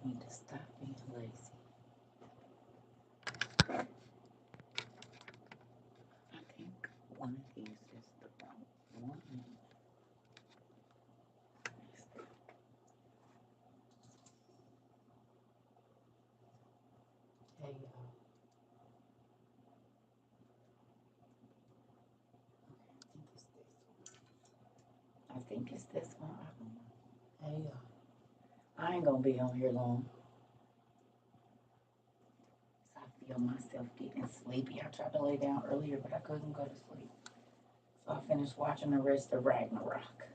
need to stop being lazy. I think one of these is the wrong one. Hey y'all. I think it's this one. I don't know. Hey y'all. I ain't gonna be on here long. I feel myself getting sleepy. I tried to lay down earlier, but I couldn't go to sleep. So I finished watching the rest of Ragnarok.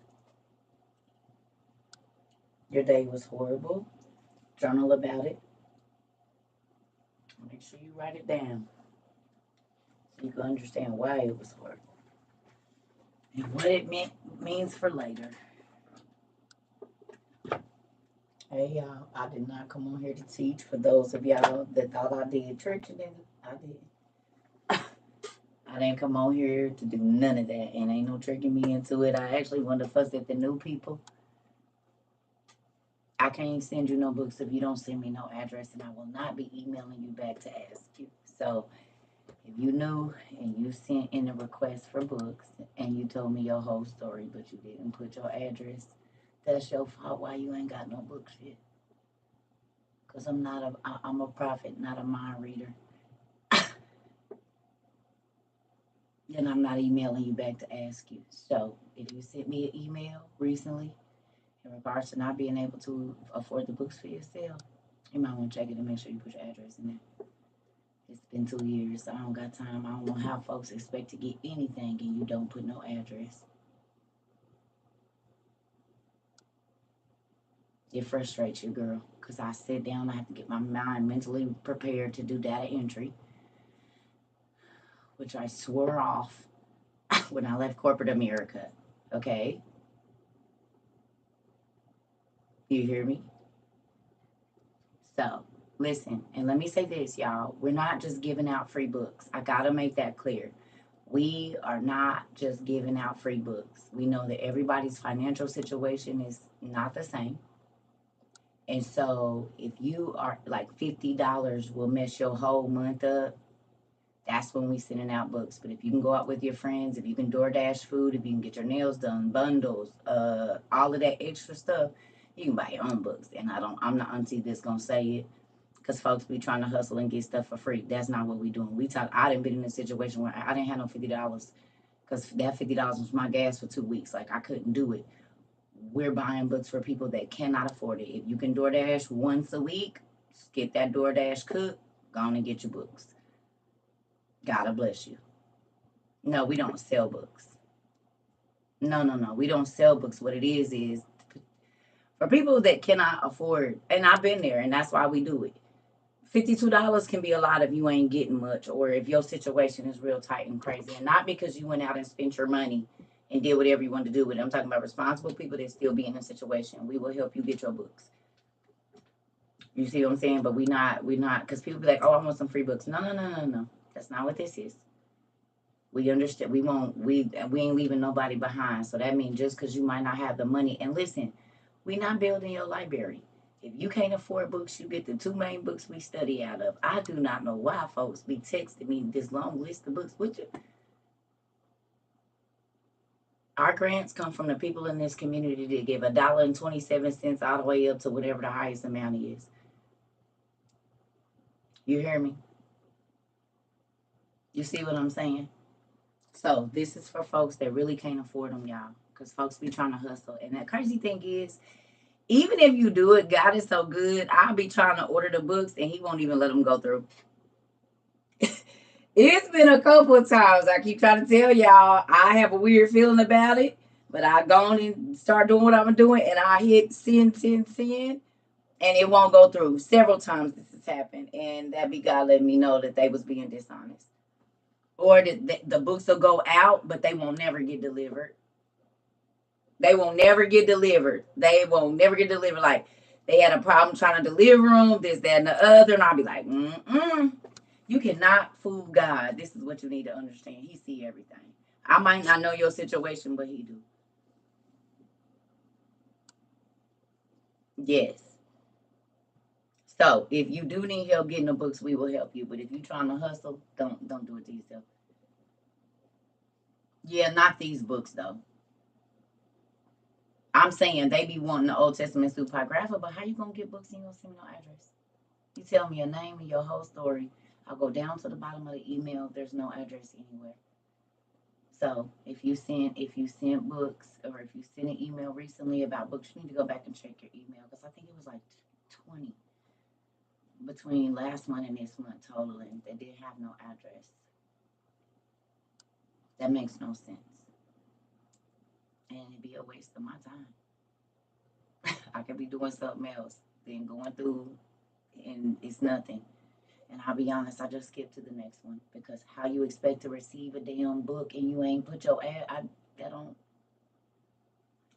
Your day was horrible. Journal about it. Make sure you write it down so you can understand why it was horrible and what it means for later. Hey y'all, I did not come on here to teach. For those of y'all that thought I did church, and I did. I didn't come on here to do none of that, and ain't no tricking me into it. I actually wanted to fuss at the new people. I can't send you no books if you don't send me no address, and I will not be emailing you back to ask you. So if you knew and you sent in a request for books and you told me your whole story, but you didn't put your address, that's your fault. Why you ain't got no books yet? Cause I'm a prophet, not a mind reader. And I'm not emailing you back to ask you. So if you sent me an email recently in regards to not being able to afford the books for yourself, you might want to check it and make sure you put your address in there. It's been 2 years. So I don't got time. I don't know how folks expect to get anything and you don't put no address. It frustrates you, girl, because I sit down, I have to get my mind mentally prepared to do data entry, which I swore off when I left corporate America. Okay? You hear me? So, listen, and let me say this, y'all. We're not just giving out free books. I got to make that clear. We are not just giving out free books. We know that everybody's financial situation is not the same. And so if you are like $50 will mess your whole month up, that's when we sending out books. But if you can go out with your friends, if you can DoorDash food, if you can get your nails done, bundles, all of that extra stuff, you can buy your own books. And I'm the auntie that's gonna say it, because folks be trying to hustle and get stuff for free. That's not what we doing. I didn't been in a situation where I didn't have no $50 because that $50 was my gas for 2 weeks. Like I couldn't do it. We're buying books for people that cannot afford it. If you can DoorDash once a week, get that DoorDash cook, go on and get your books. God bless you. No, we don't sell books. No. We don't sell books. What it is for people that cannot afford, and I've been there, and that's why we do it. $52 can be a lot if you ain't getting much, or if your situation is real tight and crazy, and not because you went out and spent your money and did whatever you want to do with it. I'm talking about responsible people that still be in a situation. We will help you get your books. You see what I'm saying? But we not, because people be like, oh, I want some free books. No. That's not what this is. We understand. We ain't leaving nobody behind. So that means just because you might not have the money. And listen, we not building your library. If you can't afford books, you get the two main books we study out of. I do not know why folks be texting me this long list of books. Would you? Our grants come from the people in this community that give $1.27 all the way up to whatever the highest amount is. You hear me? You see what I'm saying? So this is for folks that really can't afford them, y'all. Because folks be trying to hustle. And the crazy thing is, even if you do it, God is so good. I'll be trying to order the books and he won't even let them go through. It's been a couple of times. I keep trying to tell y'all, I have a weird feeling about it. But I go on and start doing what I'm doing. And I hit send. And it won't go through. Several times this has happened. And that be God letting me know that they was being dishonest. Or the books will go out, but they won't never get delivered. They won't never get delivered. They won't never get delivered. Like, they had a problem trying to deliver them, this, that, and the other. And I'll be like, You cannot fool God. This is what you need to understand. He see everything. I might not know your situation, but he do. Yes. So if you do need help getting the books, we will help you. But if you're trying to hustle, don't do it to yourself. Yeah, not these books though. I'm saying they be wanting the Old Testament supergraphic, but how you gonna get books and you don't send me no address? You tell me your name and your whole story. I'll go down to the bottom of the email. There's no address anywhere. So if you sent books or if you sent an email recently about books, you need to go back and check your email because I think it was like 20 between last month and this month totaling that didn't have no address. That makes no sense. And it'd be a waste of my time. I could be doing something else than going through and it's nothing. And I'll be honest, I just skipped to the next one because how you expect to receive a damn book and you ain't put your ad, that don't.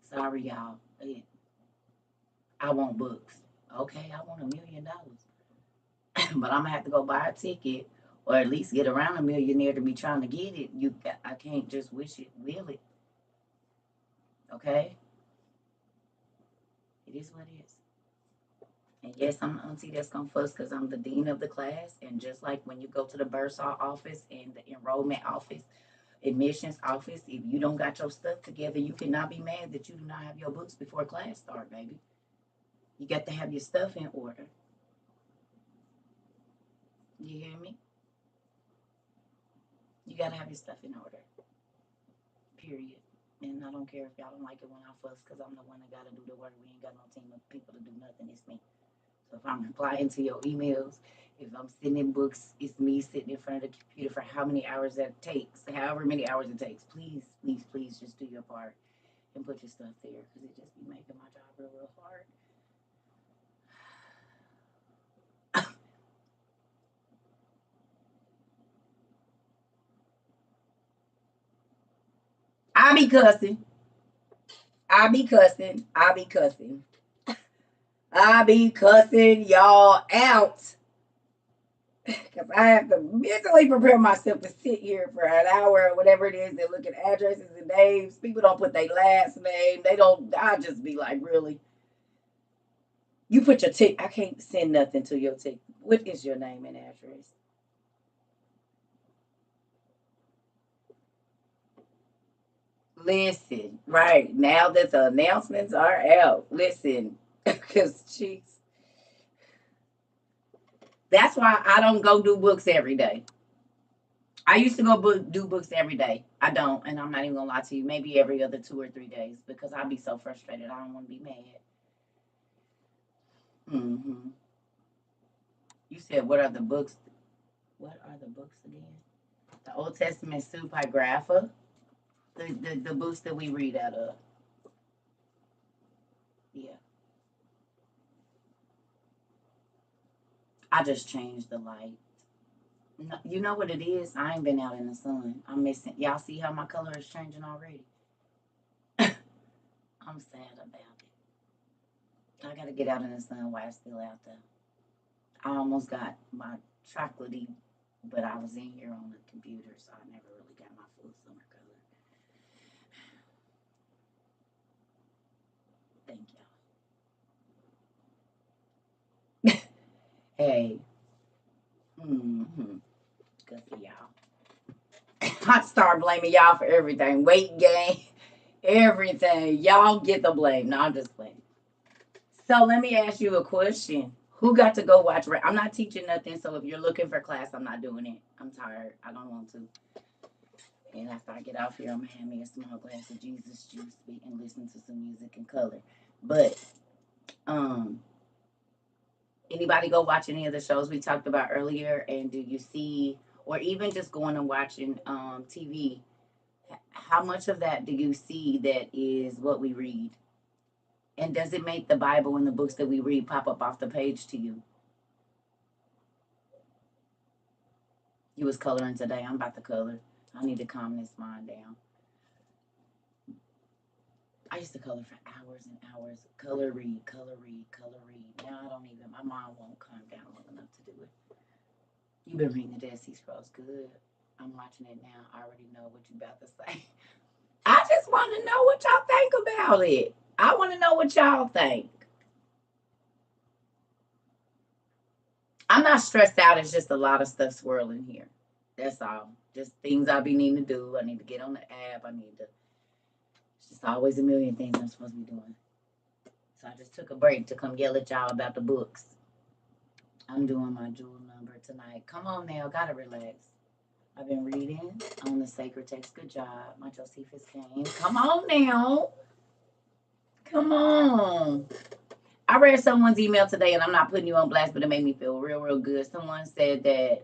Sorry, y'all. I want books. Okay, I want $1 million, but I'm gonna have to go buy a ticket or at least get around a millionaire to be trying to get it. I can't just wish it, will it? Okay, it is what it is. And yes, I'm the auntie that's gonna fuss because I'm the dean of the class. And just like when you go to the bursar office and the enrollment office, admissions office, if you don't got your stuff together, you cannot be mad that you do not have your books before class start, baby. You got to have your stuff in order. You hear me? You got to have your stuff in order. Period. And I don't care if y'all don't like it when I fuss because I'm the one that got to do the work. We ain't got no team of people to do nothing. It's me. So if I'm replying to your emails, if I'm sending books, it's me sitting in front of the computer for how many hours that takes, however many hours it takes. Please, please, please just do your part and put your stuff there because it just be making my job real, real hard. I be cussing. I be cussing. I be cussing. I be cussing y'all out. Because I have to mentally prepare myself to sit here for an hour or whatever it is and look at addresses and names. People don't put their last name. They don't. I just be like, really? You put your tick. I can't send nothing to your tick. What is your name and address? Listen, right now that the announcements are out, listen, because she's. That's why I don't go do books every day. I used to do books every day. I don't, and I'm not even gonna lie to you. Maybe every other 2 or 3 days because I'd be so frustrated. I don't want to be mad. Hmm. You said what are the books? What are the books again? The Old Testament Supergrapha, the books that we read out of. Yeah, I just changed the light. No, you know what it is? I ain't been out in the sun. I'm missing. Y'all see how my color is changing already? I'm sad about it. I gotta get out in the sun while it's still out there. I almost got my chocolatey, but I was in here on the computer, so I never really got my full summer color. Thank y'all. Hey, mm-hmm. Good for y'all. I start blaming y'all for everything. Weight gain, everything. Y'all get the blame. No, I'm just playing. So let me ask you a question. Who got to go watch? I'm not teaching nothing, so if you're looking for class, I'm not doing it. I'm tired. I don't want to. And after I get off here, I'm gonna have me a small glass of Jesus juice and listen to some music and color. But um, anybody go watch any of the shows we talked about earlier? And do you see, or even just going and watching TV? How much of that do you see that is what we read? And does it make the Bible and the books that we read pop up off the page to you? You was coloring today. I'm about to color. I need to calm this mind down. I used to color for hours and hours. Color, read, color, read, color, read. Now I don't even, my mind won't calm down long enough to do it. You've been reading the Dead Sea Scrolls. Good. I'm watching it now. I already know what you about to say. I just want to know what y'all think about it. I want to know what y'all think. I'm not stressed out. It's just a lot of stuff swirling here. That's all. Just things I be needing to do. I need to get on the app. I need to. It's just always a million things I'm supposed to be doing. So I just took a break to come yell at y'all about the books. I'm doing my jewel number tonight. Come on now, gotta relax. I've been reading on the sacred text. Good job. My Josephus came. Come on now. Come on. I read someone's email today, and I'm not putting you on blast, but it made me feel real, real good. Someone said that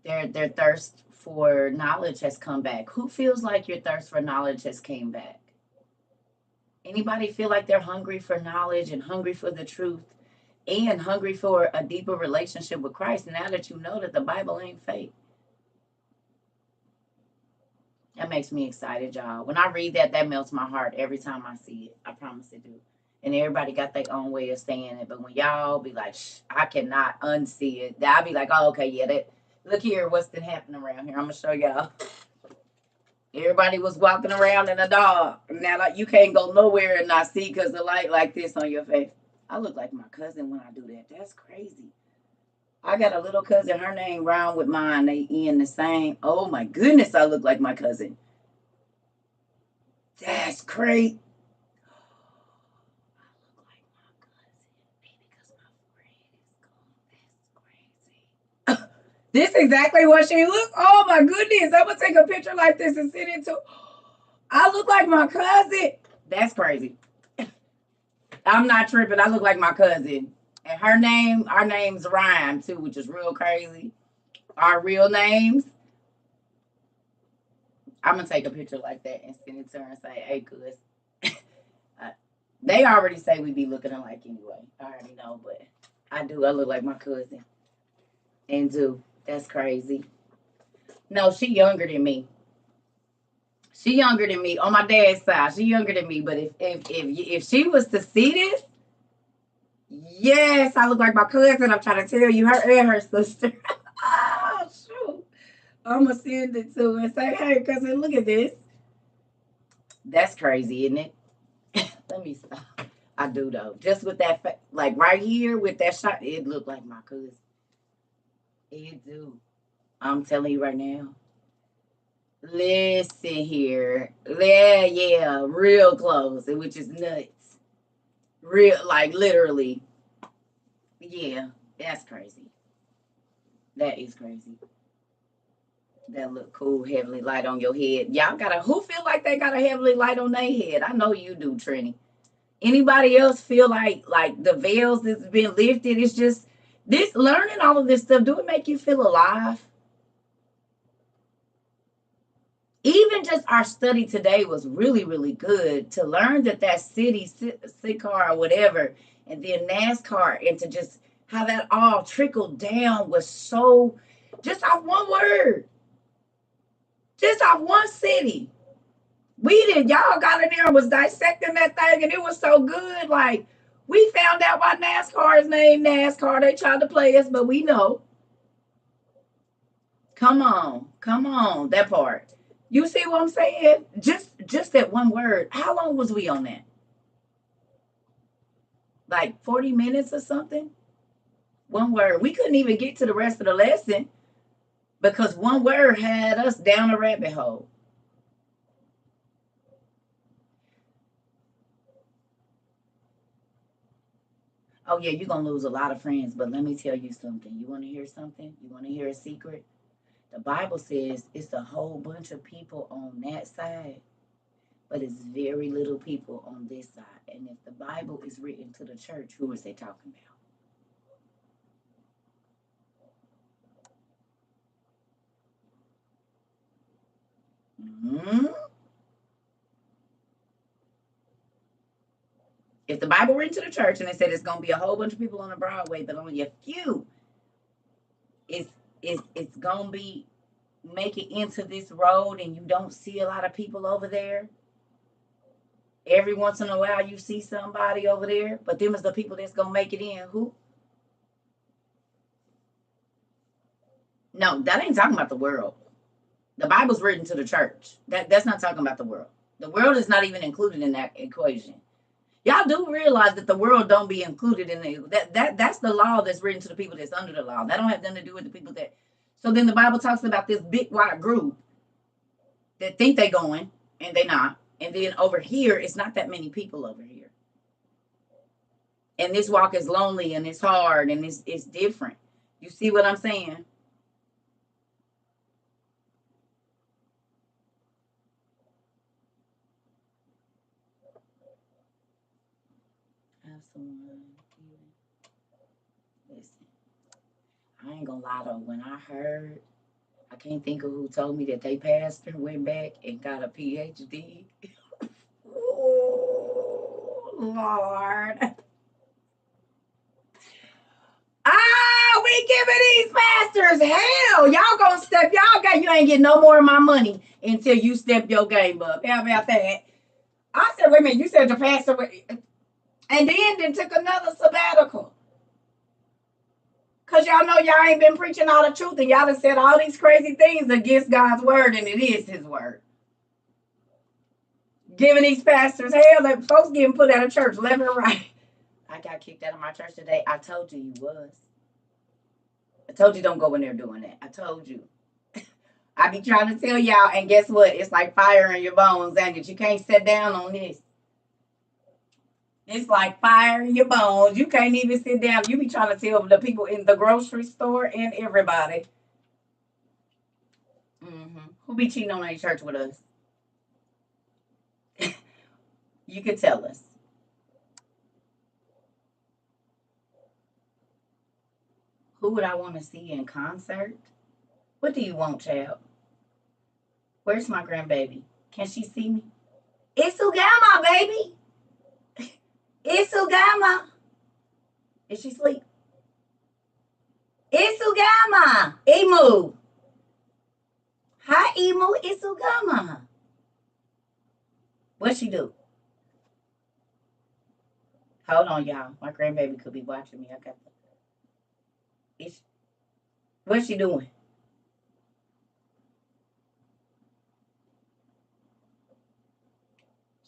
their thirst for knowledge has come back. Who feels like your thirst for knowledge has came back? Anybody feel like they're hungry for knowledge and hungry for the truth and hungry for a deeper relationship with Christ now that you know that the Bible ain't fake? That makes me excited, y'all. When I read that, that melts my heart every time I see it. I promise it do. And everybody got their own way of saying it. But when y'all be like, shh, I cannot unsee it, I'll be like, oh, okay, yeah, that. Look here, what's been happening around here. I'm going to show y'all. Everybody was walking around in the dark. Now like, you can't go nowhere and not see because the light like this on your face. I look like my cousin when I do that. That's crazy. I got a little cousin. Her name round with mine. They in the same. Oh my goodness, I look like my cousin. That's crazy. I look like my cousin. Maybe because my friend is gone. That's crazy. This is exactly what she look. Oh my goodness. I'm gonna take a picture like this and send it to. I look like my cousin. That's crazy. I'm not tripping. I look like my cousin. And our names rhyme too, which is real crazy. Our real names. I'm gonna take a picture like that and send it to her and say, "Hey, cuz." They already say we be looking alike anyway. I already know, but I do. I look like my cousin. And do. That's crazy. No, she younger than me. She younger than me on my dad's side. She younger than me. But if she was to see this, yes, I look like my cousin. I'm trying to tell you, her and her sister. Oh shoot! I'm gonna send it to her and say, "Hey, cousin, look at this." That's crazy, isn't it? Let me stop. I do though. Just with that, like right here with that shot, it looked like my cousin. It do. I'm telling you right now. Listen here. Yeah, yeah, real close, which is nuts. Real, like literally. Yeah, that's crazy. That is crazy. That look cool, heavenly light on your head. Y'all got a who feel like they got a heavenly light on their head? I know you do, Trini. Anybody else feel like the veils that's been lifted? It's just this learning all of this stuff. Do it make you feel alive? Even just our study today was really, really good to learn that city, SICAR or whatever, and then NASCAR, and to just how that all trickled down was so, just off one word, just off one city. Y'all got in there and was dissecting that thing, and it was so good. Like, we found out why NASCAR is named NASCAR. They tried to play us, but we know. Come on, that part. You see what I'm saying? Just that one word. How long was we on that? Like 40 minutes or something? One word. We couldn't even get to the rest of the lesson because one word had us down a rabbit hole. Oh yeah, you're gonna lose a lot of friends, but let me tell you something. You wanna hear something? You wanna hear a secret? The Bible says it's a whole bunch of people on that side, but it's very little people on this side. And if the Bible is written to the church, who is they talking about? Mm-hmm. If the Bible written to the church and it said it's gonna be a whole bunch of people on the Broadway, but only a few it's gonna be make it into this road, and you don't see a lot of people over there. Every once in a while, you see somebody over there, but them is the people that's gonna make it in. Who? No, that ain't talking about the world. The Bible's written to the church. That's not talking about the world. The world is not even included in that equation. Y'all do realize that the world don't be included in it. That's the law that's written to the people that's under the law. That don't have nothing to do with the people that. So then the Bible talks about this big wide group that think they going and they not. And then over here, it's not that many people over here. And this walk is lonely and it's hard and it's different. You see what I'm saying? Have someone listen. I ain't gonna lie though. When I heard, I can't think of who told me that they pastor went back and got a PhD. Oh Lord. Ah, we giving these pastors hell. Y'all gonna step, you ain't getting no more of my money until you step your game up. How about that? I said, wait a minute, you said the pastor, and then took another sabbatical. Because y'all know y'all ain't been preaching all the truth and y'all have said all these crazy things against God's word, and it is his word. Giving these pastors hell, that folks getting put out of church left and right. I got kicked out of my church today. I told you was. I told you don't go in there doing that. I told you. I be trying to tell y'all, and guess what? It's like fire in your bones, and you can't sit down on this. It's like fire in your bones. You can't even sit down. You be trying to tell the people in the grocery store and everybody. Who be cheating on their church with us? You could tell us. Who would I want to see in concert? What do you want, child? Where's my grandbaby? Can she see me? It's Ugama, baby. It's Ugama. Is she asleep? It's Ugama. Emu. Hi, Emu. It's Ugama. What she do? Hold on, y'all. My grandbaby could be watching me. I got the. What's she doing?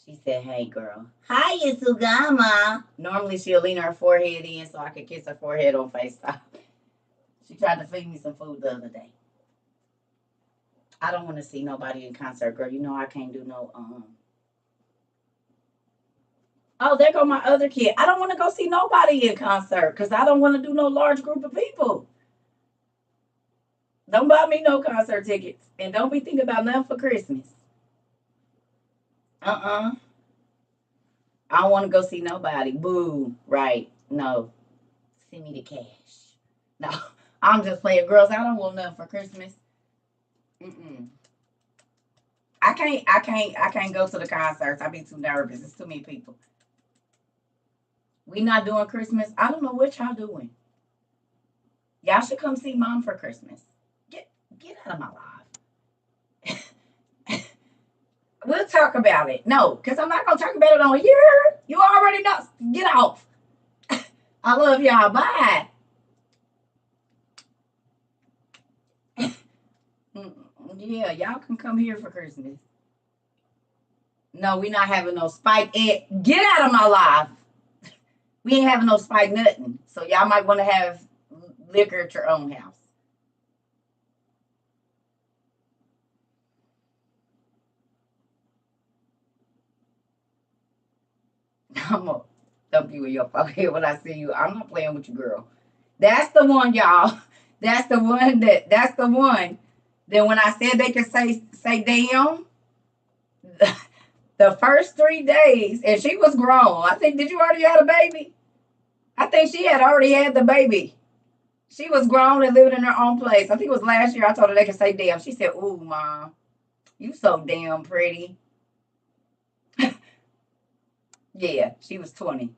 She said, hey, girl. Hi, it's Ugama. Normally, she'll lean her forehead in so I could kiss her forehead on FaceTime. She tried to feed me some food the other day. I don't want to see nobody in concert, girl. You know I can't do no Oh, there go my other kid. I don't want to go see nobody in concert because I don't want to do no large group of people. Don't buy me no concert tickets. And don't be thinking about nothing for Christmas. I don't want to go see nobody. Boo. Right. No. Send me the cash. No. I'm just playing, girls. I don't want nothing for Christmas. I can't go to the concerts. I be too nervous. It's too many people. We not doing Christmas. I don't know what y'all doing. Y'all should come see Mom for Christmas. Get out of my life. We'll talk about it. No, because I'm not gonna talk about it on here. You already know. Get off. I love y'all. Bye. Yeah, y'all can come here for Christmas. No, we not having no spike. Get out of my life. We ain't having no spike nothing. So y'all might want to have liquor at your own house. I'm gonna dump you in your pocket when I see you. I'm not playing with you, girl. That's the one, y'all. That's the one that's the one. Then when I said they could say damn, the first 3 days, and she was grown. I think, did you already have a baby? I think she had already had the baby. She was grown and living in her own place. I think it was last year I told her they could say damn. She said, ooh, Mom, you so damn pretty. Yeah, she was 20.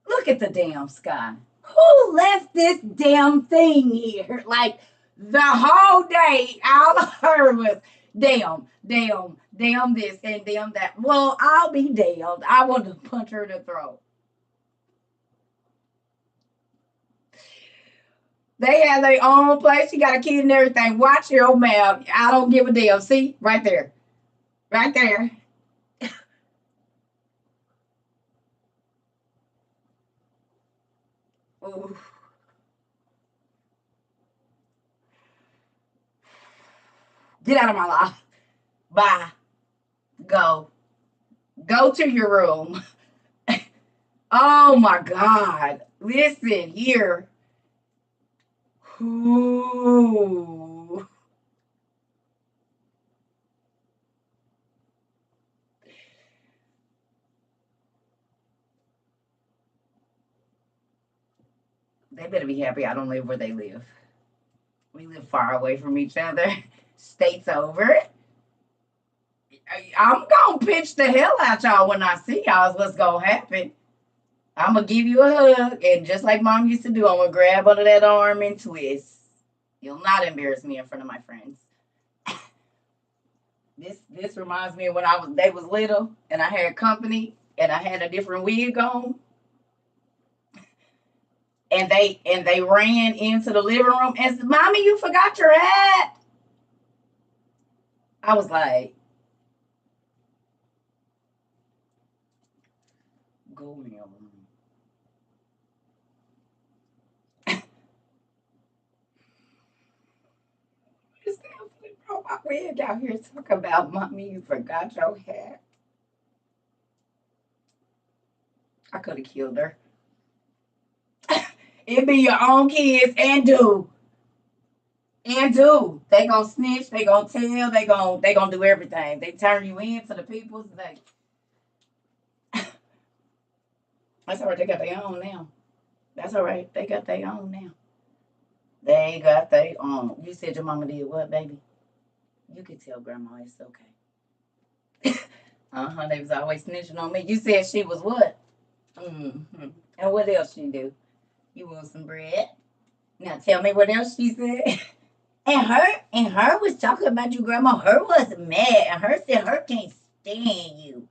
Look at the damn sky. Who left this damn thing here? Like the whole day, all I heard was damn, damn, damn this and damn that. Well, I'll be damned. I want to punch her in the throat. They have their own place. She got a kid and everything. Watch your old mouth. I don't give a damn. See? Right there. Right there. Ooh. Get out of my life. Bye. Go. Go to your room. Oh my God. Listen here. Ooh. They better be happy I don't live where they live. We live far away from each other. States over. I'm gonna pitch the hell out y'all when I see y'all. Is what's gonna happen. I'm gonna give you a hug, and just like Mom used to do, I'm gonna grab under that arm and twist. You'll not embarrass me in front of my friends. This reminds me of when they was little and I had company and I had a different wig on, and they ran into the living room and said, "Mommy, you forgot your hat." I was like, "Go in your room." Bro, my wig out here talk about, "Mommy, you forgot your hat." I could have killed her. It be your own kids and do. And do. They gonna snitch, they gonna tell, they gonna do everything. They turn you in to the people's like that's all right, they got their own now. That's all right. They got their own now. They got their own. You said your mama did what, baby? You could tell grandma it's okay. Uh-huh. They was always snitching on me. You said she was what? Mm-hmm. And what else she do? You want some bread? Now tell me what else she said. And her was talking about you, grandma. Her was mad. And her said her can't stand you.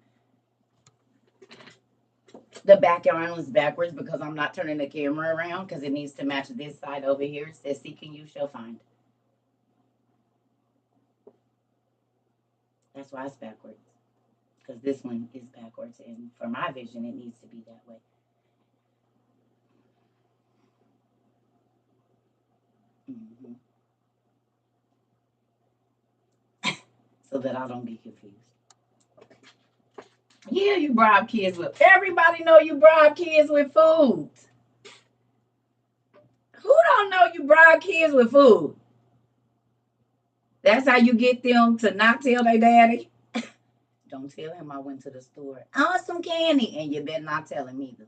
The background was backwards because I'm not turning the camera around because it needs to match this side over here. It says seeking you shall find. That's why it's backwards. Because this one is backwards. And for my vision, it needs to be that way. Mm-hmm. So that I don't get confused. Yeah, you bribe kids with. Everybody know you bribe kids with food. Who don't know you bribe kids with food? That's how you get them to not tell their daddy. Don't tell him I went to the store. I want some candy. And you better not tell him either.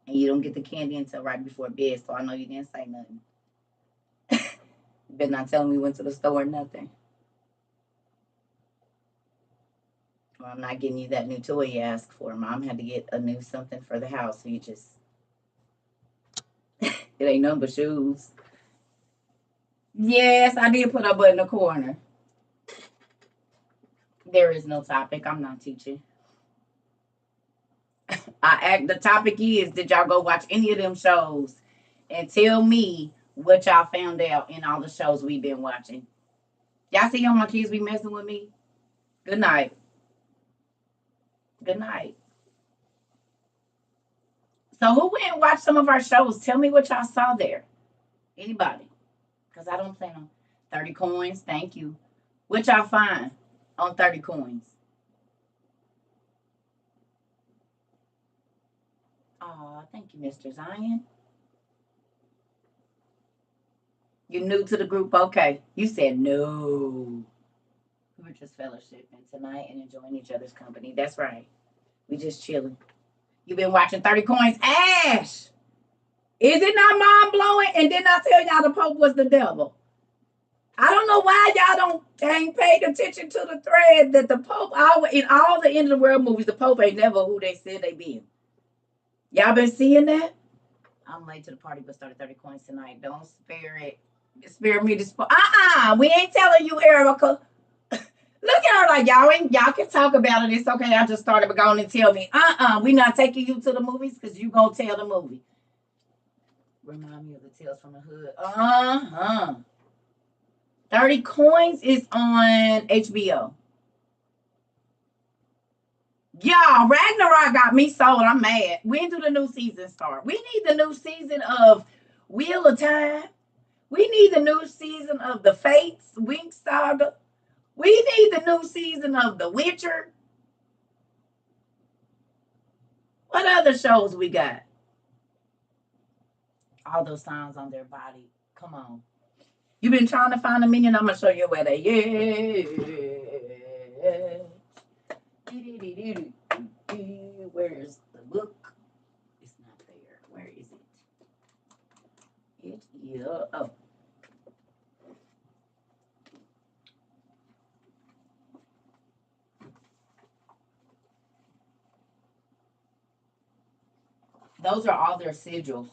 And you don't get the candy until right before bed, so I know you didn't say nothing. You better not tell him we went to the store or nothing. Or I'm not getting you that new toy you asked for. Mom had to get a new something for the house. So you just, it ain't nothing but shoes. Yes, I did put a butt in the corner. There is no topic. I'm not teaching. The topic is, did y'all go watch any of them shows and tell me what y'all found out in all the shows we've been watching? Y'all see how my kids be messing with me? Good night. Good night. So who went and watched some of our shows? Tell me what y'all saw there. Anybody? Because I don't plan on 30 coins. Thank you. What y'all find on 30 coins? Oh, thank you, Mr. Zion. You new to the group? Okay. You said no. We were just fellowshipping tonight and enjoying each other's company. That's right. We just chilling. You been watching 30 coins? Ash! Is it not mind blowing? And didn't I tell y'all the Pope was the devil? I don't know why y'all ain't paid attention to the thread that the Pope, in all the end of the world movies, the Pope ain't never who they said they been. Y'all been seeing that? I'm late to the party, but started 30 coins tonight. Don't spare it. Spare me to spoil. We ain't telling you, Erica. Look at her like y'all can talk about it. It's okay. I just started, but go on and tell me. We not taking you to the movies because you gonna tell the movie. Remind me of the Tales from the Hood. 30 Coins is on HBO. Y'all, Ragnarok got me sold. I'm mad. When do the new season start? We need the new season of Wheel of Time. We need the new season of The Fates, Wink Saga. We need the new season of The Witcher. What other shows we got? All those signs on their body. Come on. You've been trying to find a minion. I'm gonna show you where they. Yeah. Where's the book? It's not there. Where is it? Oh. Those are all their sigils.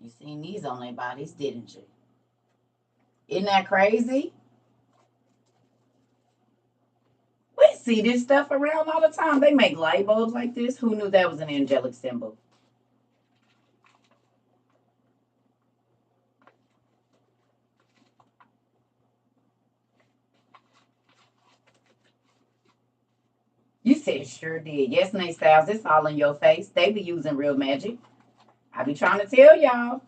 You seen these on their bodies, didn't you? Isn't that crazy? We see this stuff around all the time. They make light bulbs like this. Who knew that was an angelic symbol? You said sure did. Yes, Nate Styles, it's all in your face. They be using real magic. I be trying to tell y'all.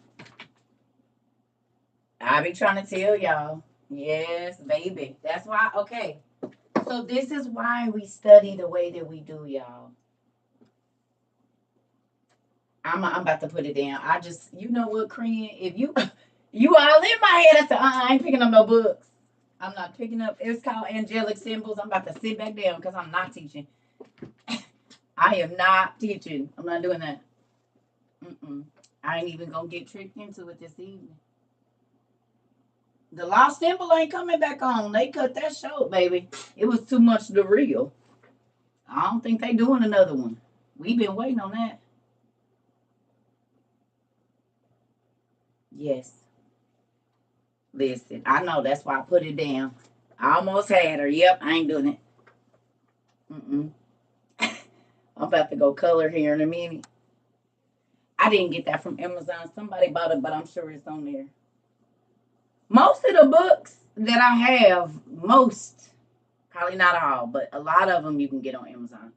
Yes, baby. That's why, okay. So this is why we study the way that we do, y'all. I'm about to put it down. I just, you know what, Korean? If you you all in my head, I said, I ain't picking up no books. I'm not picking up. It's called angelic symbols. I'm about to sit back down because I'm not teaching. I am not teaching. I'm not doing that. I ain't even gonna get tricked into it this evening. The lost symbol ain't coming back on. They cut that short, baby. It was too much the real. I don't think they doing another one. We've been waiting on that. Yes. Listen, I know that's why I put it down. I almost had her. Yep, I ain't doing it. I'm about to go color here in a minute. I didn't get that from Amazon. Somebody bought it, but I'm sure it's on there. Most of the books that I have, probably not all, but a lot of them you can get on Amazon.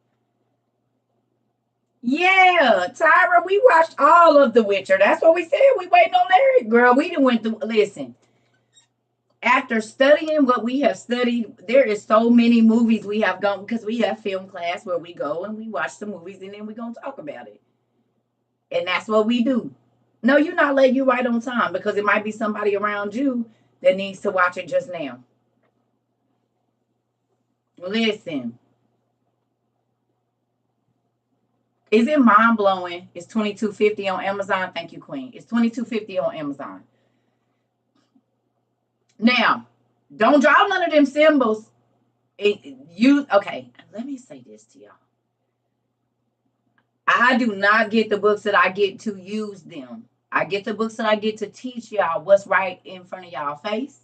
Yeah, Tyra, we watched all of The Witcher. That's what we said. We waiting on Larry. Girl, we didn't went through. Listen, after studying what we have studied, there is so many movies we have gone because we have film class where we go and we watch the movies and then we're going to talk about it. And that's what we do. No, you're not letting you right on time because it might be somebody around you that needs to watch it just now. Listen, is it mind blowing? It's $22.50 on Amazon. Thank you, Queen. It's $22.50 on Amazon. Now, don't draw none of them symbols. Okay, let me say this to y'all. I do not get the books that I get to use them. I get the books that I get to teach y'all what's right in front of y'all face.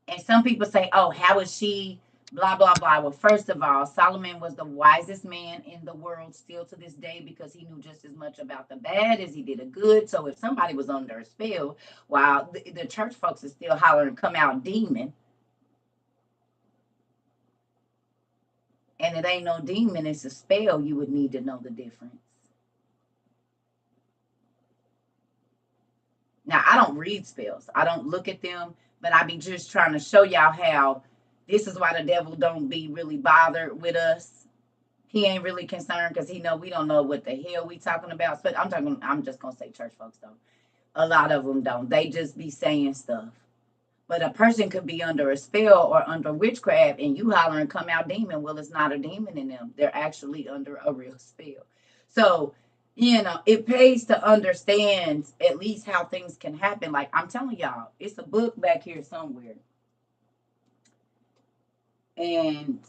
And some people say, oh, how is she blah, blah, blah. Well, first of all, Solomon was the wisest man in the world still to this day because he knew just as much about the bad as he did the good. So if somebody was under a spell, while the church folks is still hollering, come out demon, and it ain't no demon, it's a spell, you would need to know the difference. Now, I don't read spells. I don't look at them, but I be just trying to show y'all how this is why the devil don't be really bothered with us. He ain't really concerned because he know we don't know what the hell we talking about. But I'm just gonna say church folks don't. A lot of them don't. They just be saying stuff. But a person could be under a spell or under witchcraft and you hollering come out demon. Well, it's not a demon in them. They're actually under a real spell. So, it pays to understand at least how things can happen. Like I'm telling y'all, it's a book back here somewhere. And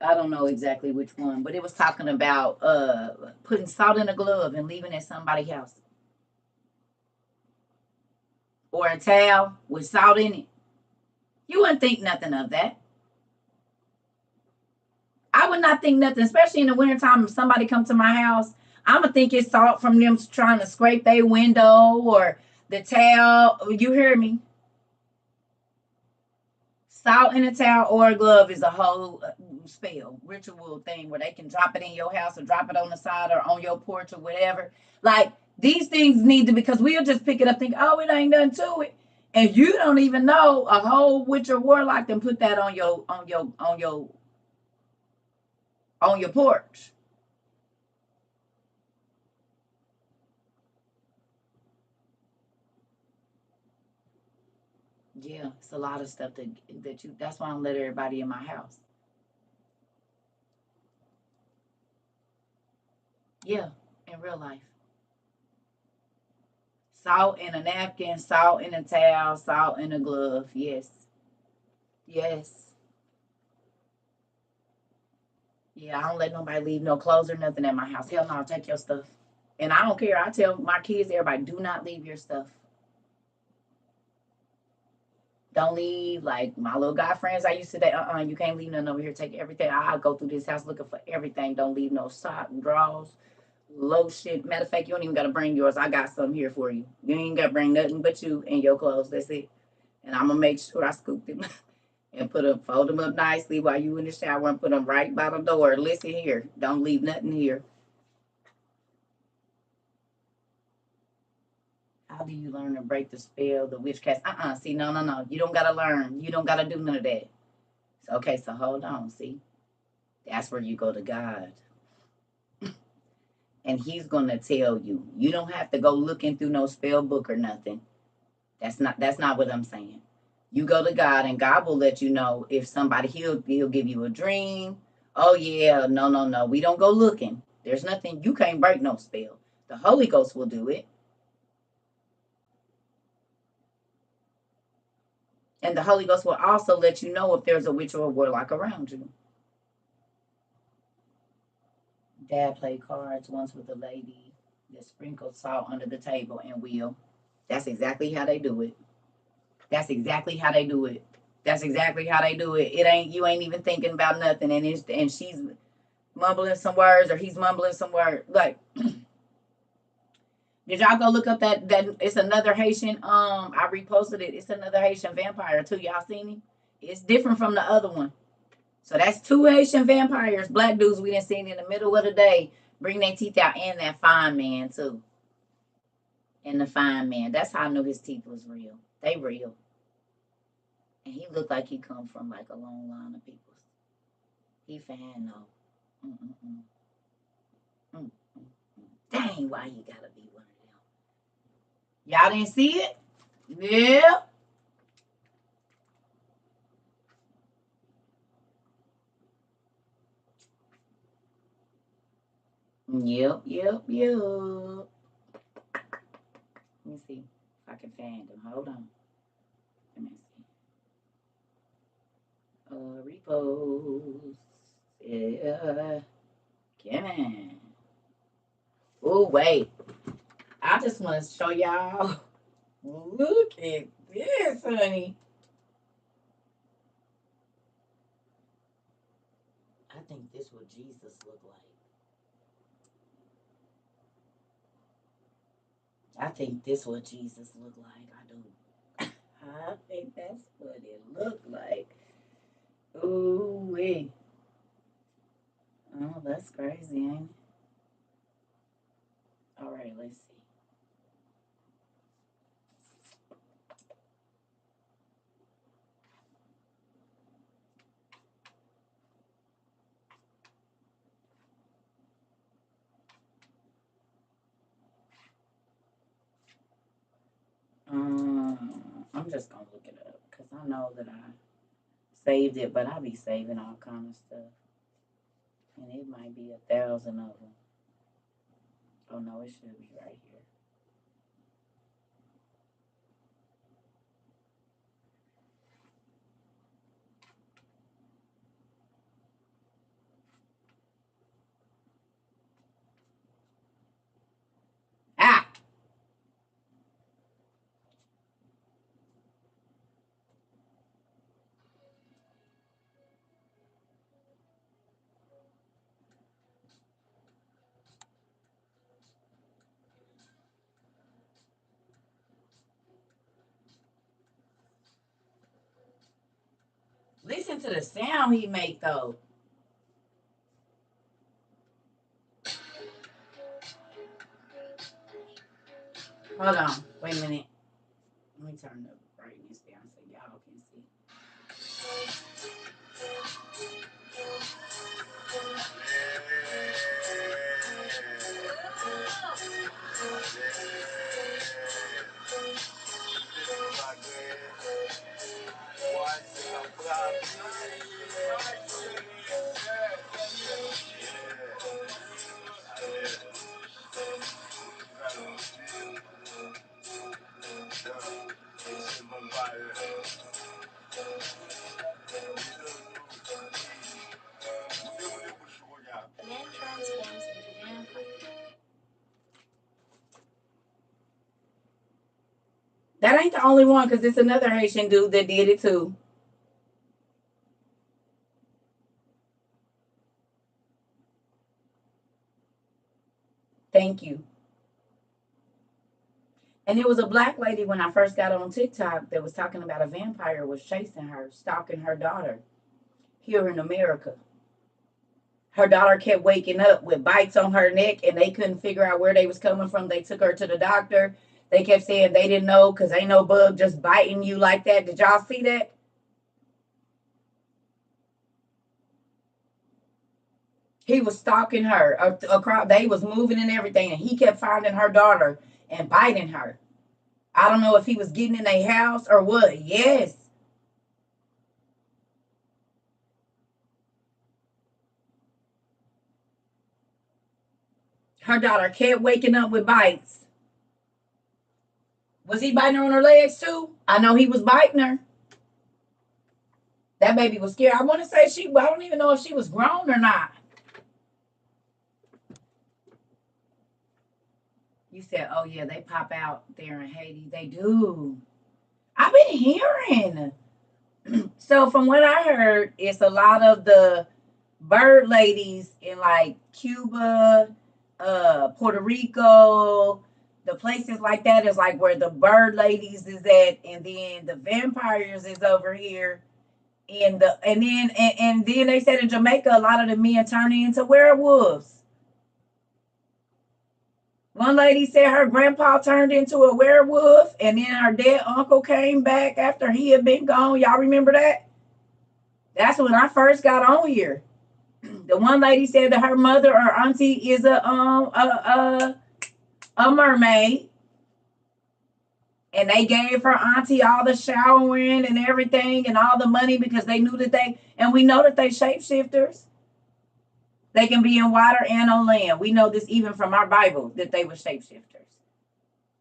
I don't know exactly which one, but it was talking about putting salt in a glove and leaving it at somebody's house. Or a towel with salt in it. You wouldn't think nothing of that. I would not think nothing, especially in the wintertime. If somebody come to my house, I'm going to think it's salt from them trying to scrape their window or The towel, you hear me? Salt in a towel or a glove is a whole spell, ritual thing where they can drop it in your house or drop it on the side or on your porch or whatever. Like these things need to, because we'll just pick it up, think, oh, it ain't nothing to it, and you don't even know a whole witch or warlock and put that on your porch. Yeah, it's a lot of stuff that you. That's why I don't let everybody in my house. Yeah, in real life. Salt in a napkin, salt in a towel, salt in a glove. Yes. Yes. Yeah, I don't let nobody leave no clothes or nothing at my house. Hell no, take your stuff. And I don't care. I tell my kids, everybody, do not leave your stuff. Don't leave. Like my little guy friends, I used to say, you can't leave nothing over here. Take everything. I go through this house looking for everything. Don't leave no sock, drawers, lotion. Matter of fact, you don't even got to bring yours. I got some here for you. You ain't got to bring nothing but you and your clothes. That's it. And I'm going to make sure I scoop them and fold them up nicely while you in the shower and put them right by the door. Listen here. Don't leave nothing here. How do you learn to break the spell, the witchcraft? See, no. You don't gotta learn. You don't gotta do none of that. Okay, so hold on. See, that's where you go to God, and He's gonna tell you. You don't have to go looking through no spell book or nothing. That's not what I'm saying. You go to God, and God will let you know if somebody he'll give you a dream. Oh yeah, no. We don't go looking. There's nothing. You can't break no spell. The Holy Ghost will do it. And the Holy Ghost will also let you know if there's a witch or a warlock around you. Dad played cards once with a lady that sprinkled salt under the table and will. That's exactly how they do it. That's exactly how they do it. That's exactly how they do it. It ain't you ain't even thinking about nothing, and she's mumbling some words or he's mumbling some words. Like, did y'all go look up that it's another Haitian? I reposted it. It's another Haitian vampire too. Y'all seen him? It's different from the other one. So that's two Haitian vampires, black dudes we didn't see in the middle of the day bring their teeth out, and that fine man too. And the fine man. That's how I knew his teeth was real. They real. And he looked like he come from like a long line of people. He fine though. Mm-mm-mm. Mm-mm. Dang, why you gotta be one of them? Y'all didn't see it? Yeah. Yep. Let me see if I can find him. Hold on. Let me see. Repose. Yeah. Come on. Oh, wait. I just want to show y'all. Look at this, honey. I think this what Jesus looked like. I think this what Jesus looked like. I do. I think that's what it looked like. Ooh, wee. Oh, that's crazy, ain't it? All right, let's see. I'm just gonna look it up because I know that I saved it, but I be saving all kind of stuff, and it might be 1,000 of them. Oh no, it should be right here. Ah, to the sound he make though. Hold on. Wait a minute. Let me turn the brightness down so y'all can see. Man transforms into vampire. That ain't the only one, because it's another Haitian dude that did it too. Thank you. And it was a black lady when I first got on TikTok that was talking about a vampire was chasing her, stalking her daughter here in America. Her daughter kept waking up with bites on her neck and they couldn't figure out where they was coming from. They took her to the doctor. They kept saying they didn't know because ain't no bug just biting you like that. Did y'all see that? He was stalking her across. They was moving and everything, and he kept finding her daughter and biting her. I don't know if he was getting in a house or what. Yes. Her daughter kept waking up with bites. Was he biting her on her legs too? I know he was biting her. That baby was scared. I want to say I don't even know if she was grown or not. You said, oh yeah, they pop out there in Haiti. They do. I've been hearing. So from what I heard, it's a lot of the bird ladies in like Cuba, Puerto Rico, the places like that is like where the bird ladies is at, and then the vampires is over here. And then they said in Jamaica a lot of the men turn into werewolves. One lady said her grandpa turned into a werewolf, and then her dead uncle came back after he had been gone. Y'all remember that? That's when I first got on here. The one lady said that her mother or auntie is a mermaid, and they gave her auntie all the showering and everything and all the money because they knew that and we know that they shapeshifters. They can be in water and on land. We know this even from our Bible that they were shapeshifters.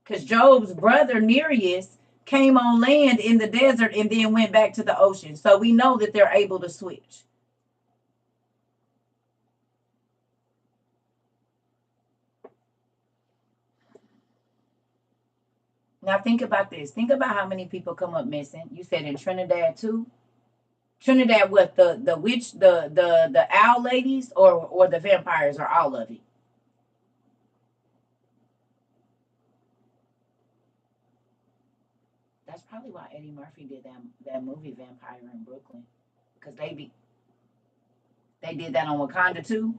Because Job's brother Nereus came on land in the desert and then went back to the ocean. So we know that they're able to switch. Now think about this. Think about how many people come up missing. You said in Trinidad too. Trinidad, what the witch, the owl ladies, or the vampires, or all of it? That's probably why Eddie Murphy did that movie Vampire in Brooklyn, because they did that on Wakanda too.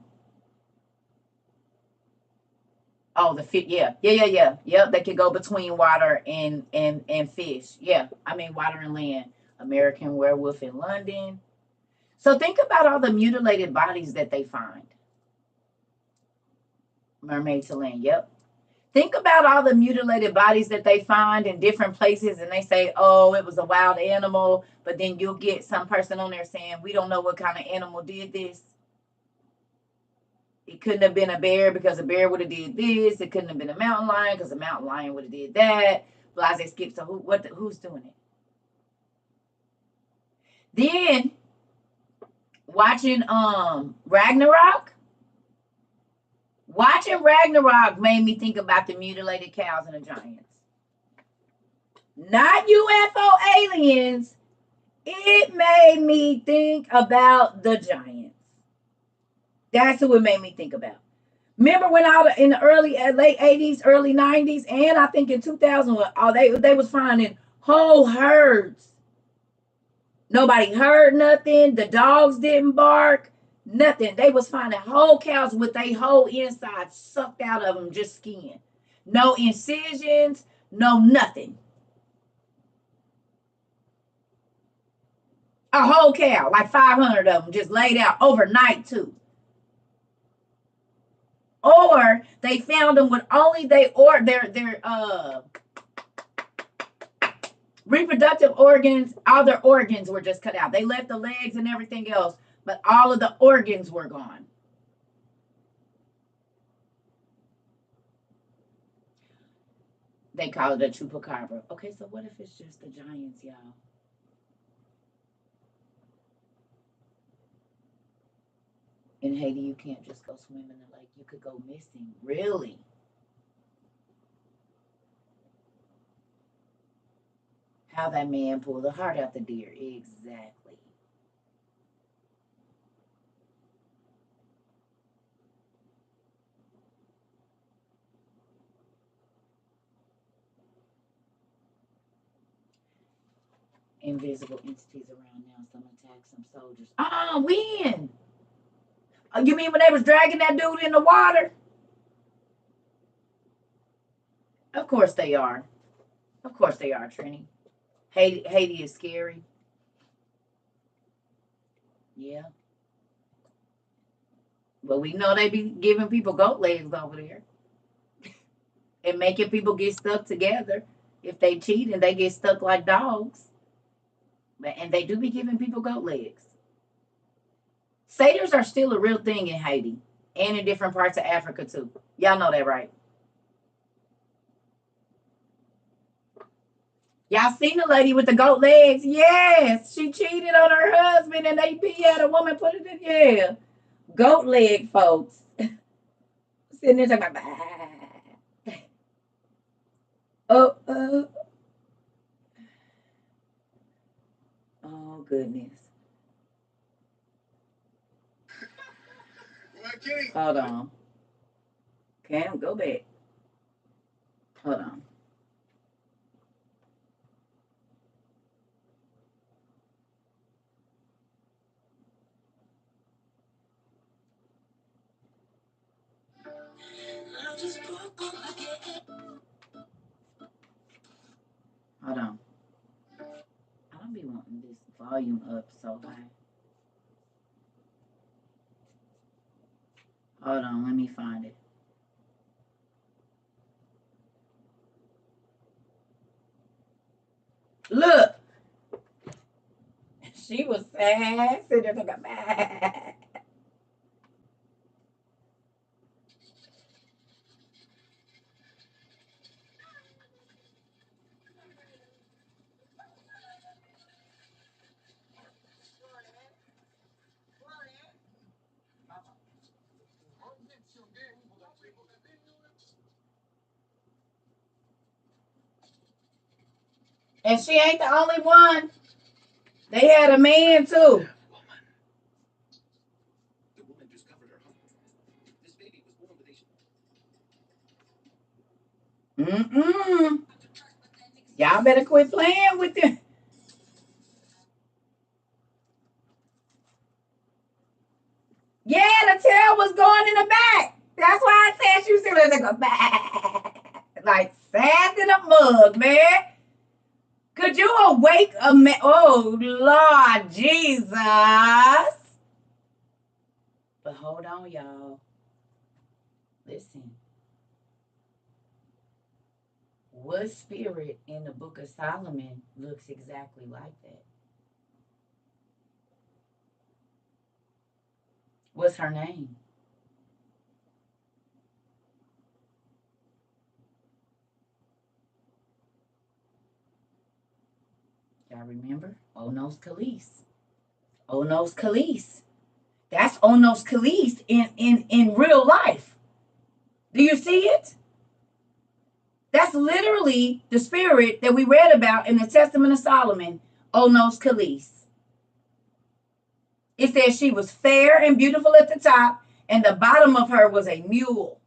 Oh, the fish, yeah. Yep, they could go between water and fish. Yeah, I mean water and land. American Werewolf in London. So think about all the mutilated bodies that they find. Mermaid to Land. Yep. Think about all the mutilated bodies that they find in different places, and they say, "Oh, it was a wild animal," but then you'll get some person on there saying, "We don't know what kind of animal did this. It couldn't have been a bear because a bear would have did this. It couldn't have been a mountain lion because a mountain lion would have did that." Blase skip. So who's doing it? Then watching Ragnarok. Watching Ragnarok made me think about the mutilated cows and the giants. Not UFO aliens. It made me think about the giants. That's who it made me think about. Remember when in the late 80s, early 90s, and I think in 2000, they was finding whole herds. Nobody heard nothing. The dogs didn't bark. Nothing. They was finding whole cows with their whole inside sucked out of them, just skin. No incisions, no nothing. A whole cow, like 500 of them, just laid out overnight too. Or they found them with only their reproductive organs. All their organs were just cut out. They left the legs and everything else, but all of the organs were gone. They call it a chupacabra. Okay, so what if it's just the giants, y'all? In Haiti, you can't just go swim in the lake. You could go missing. Really? How that man pulled the heart out the deer. Exactly. Invisible entities around now. Some attack some soldiers. When? You mean when they was dragging that dude in the water? Of course they are. Of course they are, Trini. Haiti is scary. Yeah. But we know they be giving people goat legs over there and making people get stuck together. If they cheat and they get stuck like dogs. And they do be giving people goat legs. Satyrs are still a real thing in Haiti and in different parts of Africa too. Y'all know that, right? Y'all seen the lady with the goat legs? Yes, she cheated on her husband and they had a woman put it in. Yeah, goat leg folks. Sitting there talking about, oh, oh goodness. Hold on. Cam, go back. Hold on. Hold on. I don't be wanting this volume up so high. Hold on, let me find it. Look. She was sad. Sitting there talking about, and she ain't the only one. They had a man too. Mm-mm. Y'all better quit playing with them. Yeah, the tail was going in the back. That's why I said she was sitting there like a back. Like sand in a mug, man. Could you awake a man? Oh, Lord Jesus. But hold on, y'all. Listen. What spirit in the book of Solomon looks exactly like that? What's her name? Y'all remember? Onos Khalees. Onos Khalees. That's Onos Khalees in real life. Do you see it? That's literally the spirit that we read about in the Testament of Solomon, Onos Khalees. It says she was fair and beautiful at the top, and the bottom of her was a mule.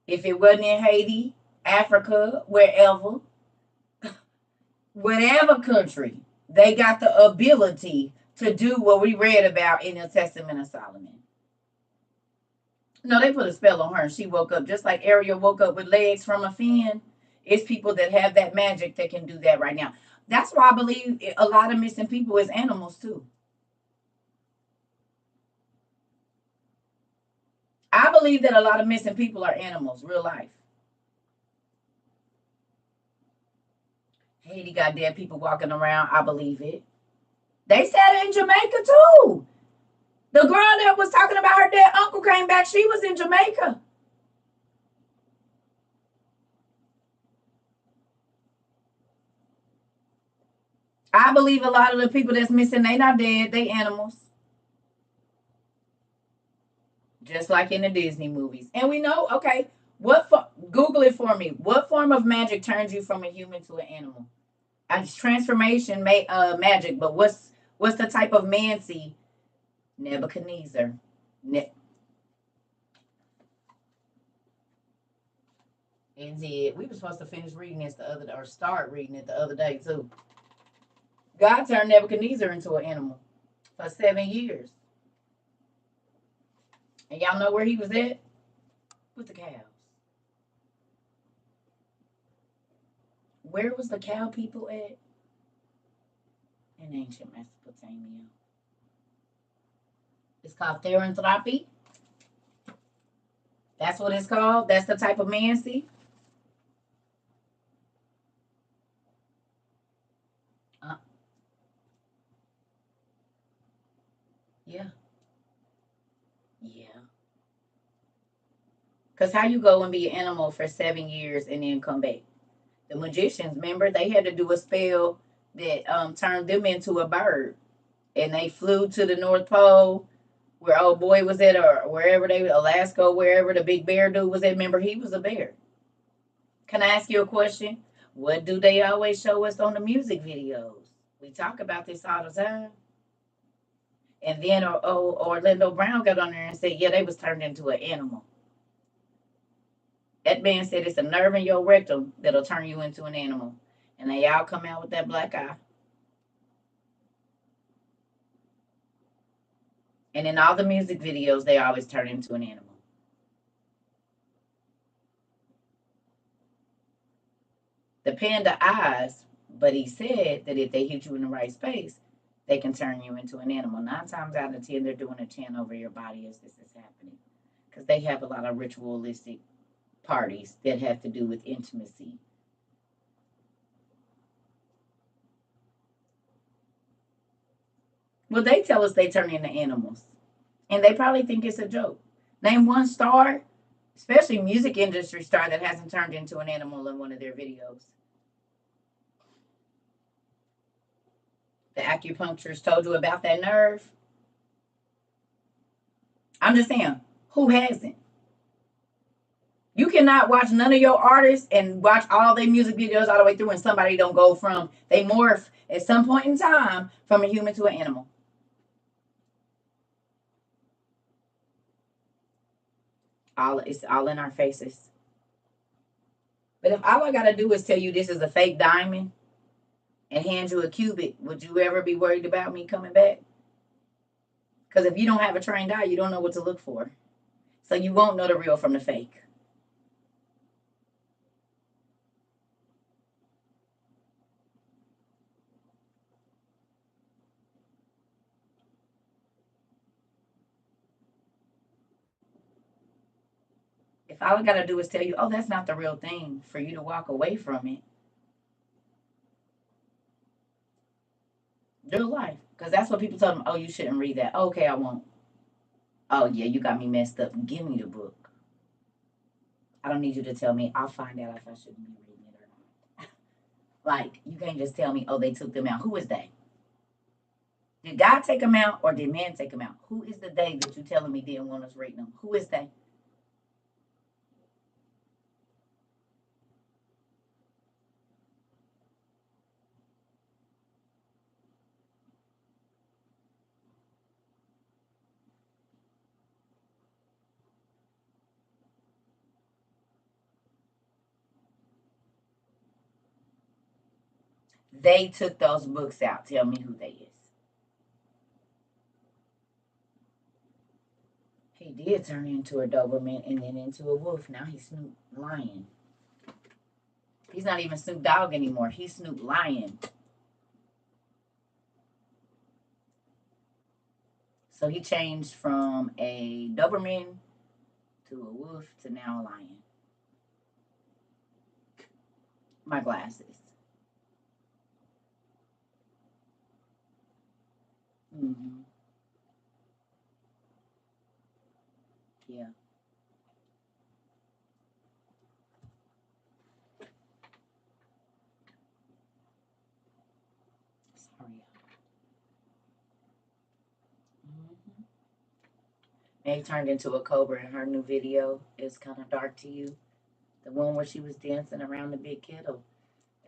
If it wasn't in Haiti, Africa, wherever, whatever country, they got the ability to do what we read about in the Testament of Solomon. No, they put a spell on her and she woke up just like Ariel woke up with legs from a fin. It's people that have that magic that can do that right now. That's why I believe a lot of missing people is animals too. I believe that a lot of missing people are animals, real life. Haiti got dead people walking around. I believe it. They said it in Jamaica too. The girl that was talking about her dead uncle came back. She was in Jamaica. I believe a lot of the people that's missing, they not dead. They animals. Just like in the Disney movies. And we know, okay, Google it for me. What form of magic turns you from a human to an animal? It's transformation magic, but what's the type of mancy? Nebuchadnezzar. Indeed. We were supposed to finish reading this the other day, or start reading it the other day too. God turned Nebuchadnezzar into an animal for 7 years. And y'all know where he was at? With the cows. Where was the cow people at? In ancient Mesopotamia. It's called Theranthropy. That's what it's called. That's the type of mancy. Yeah. Yeah. Because how you go and be an animal for 7 years and then come back? The magicians, remember, they had to do a spell that turned them into a bird. And they flew to the North Pole where old boy was at, or wherever Alaska, wherever the big bear dude was at. Remember, he was a bear. Can I ask you a question? What do they always show us on the music videos? We talk about this all the time. And then Orlando Brown got on there and said, yeah, they was turned into an animal. That man said it's a nerve in your rectum that'll turn you into an animal. And they all come out with that black eye. And in all the music videos, they always turn into an animal. The panda eyes, but he said that if they hit you in the right space, they can turn you into an animal. 9 times out of 10, they're doing a chant over your body as this is happening. Because they have a lot of ritualistic parties that have to do with intimacy. Well, they tell us they turn into animals. And they probably think it's a joke. Name one star, especially music industry star, that hasn't turned into an animal in one of their videos. The acupuncturist told you about that nerve. I'm just saying, who hasn't? You cannot watch none of your artists and watch all their music videos all the way through and somebody don't go from, they morph at some point in time from a human to an animal. It's all in our faces. But if all I gotta do is tell you this is a fake diamond and hand you a cubit, would you ever be worried about me coming back? Because if you don't have a trained eye, you don't know what to look for. So you won't know the real from the fake. If all I gotta do is tell you, oh, that's not the real thing, for you to walk away from it, real life. Because that's what people tell them, oh, you shouldn't read that. Okay, I won't. Oh, yeah, you got me messed up. Give me the book. I don't need you to tell me. I'll find out if I shouldn't be reading it or not. Like, you can't just tell me, oh, they took them out. Who is they? Did God take them out or did man take them out? Who is the they that you telling me didn't want us reading them? Who is they? They took those books out. Tell me who they is. He did turn into a Doberman and then into a wolf. Now he's Snoop Lion. He's not even Snoop Dogg anymore. He's Snoop Lion. So he changed from a Doberman to a wolf to now a lion. My glasses. Mm-hmm. Yeah. Sorry. Mm-hmm. Meg turned into a cobra in her new video. It's kind of dark to you. The one where she was dancing around the big kettle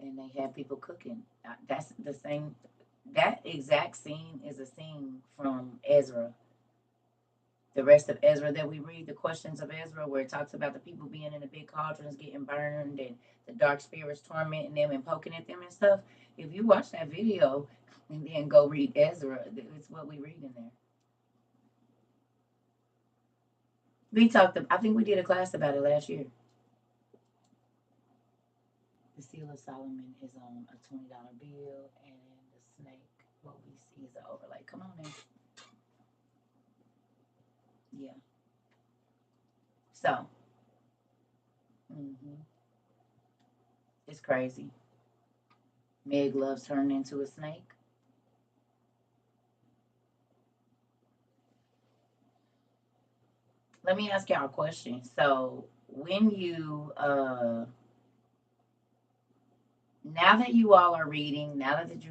and they had people cooking. That's the same. That exact scene is a scene from Ezra. The rest of Ezra that we read, the questions of Ezra, where it talks about the people being in the big cauldrons getting burned and the dark spirits tormenting them and poking at them and stuff. If you watch that video and then go read Ezra, it's what we read in there. We talked, I think we did a class about it last year. The seal of Solomon is on a $20 bill, and the snake, what we see is the overlay. Come on in. Yeah. So, hmm it's crazy. Meg loves turning into a snake. Let me ask y'all a question. So, when you, now that you all are reading, now that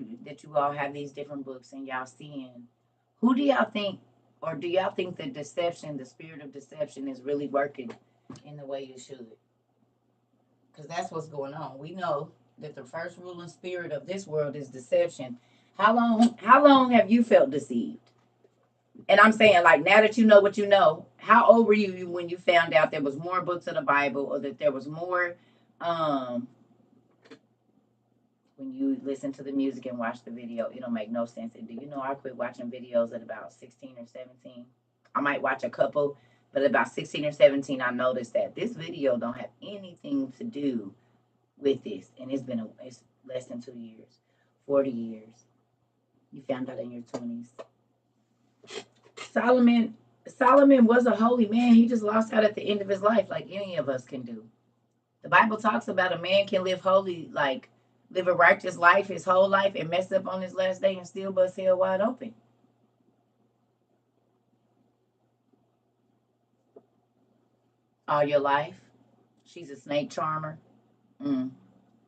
you all have these different books and y'all seeing, who do y'all think, or do y'all think the deception, the spirit of deception, is really working in the way it should? Because that's what's going on. We know that the first ruling spirit of this world is deception. How long have you felt deceived? And I'm saying, like, now that you know what you know, how old were you when you found out there was more books of the Bible, or that there was more, um when you listen to the music and watch the video, it don't make no sense. And do you know I quit watching videos at about 16 or 17? I might watch a couple, but at about 16 or 17, I noticed that this video don't have anything to do with this. And it's less than 2 years, 40 years. You found out in your 20s. Solomon was a holy man. He just lost out at the end of his life, like any of us can do. The Bible talks about a man can live holy, like live a righteous life his whole life and mess up on his last day and still bust hell wide open. All your life. She's a snake charmer. Mm,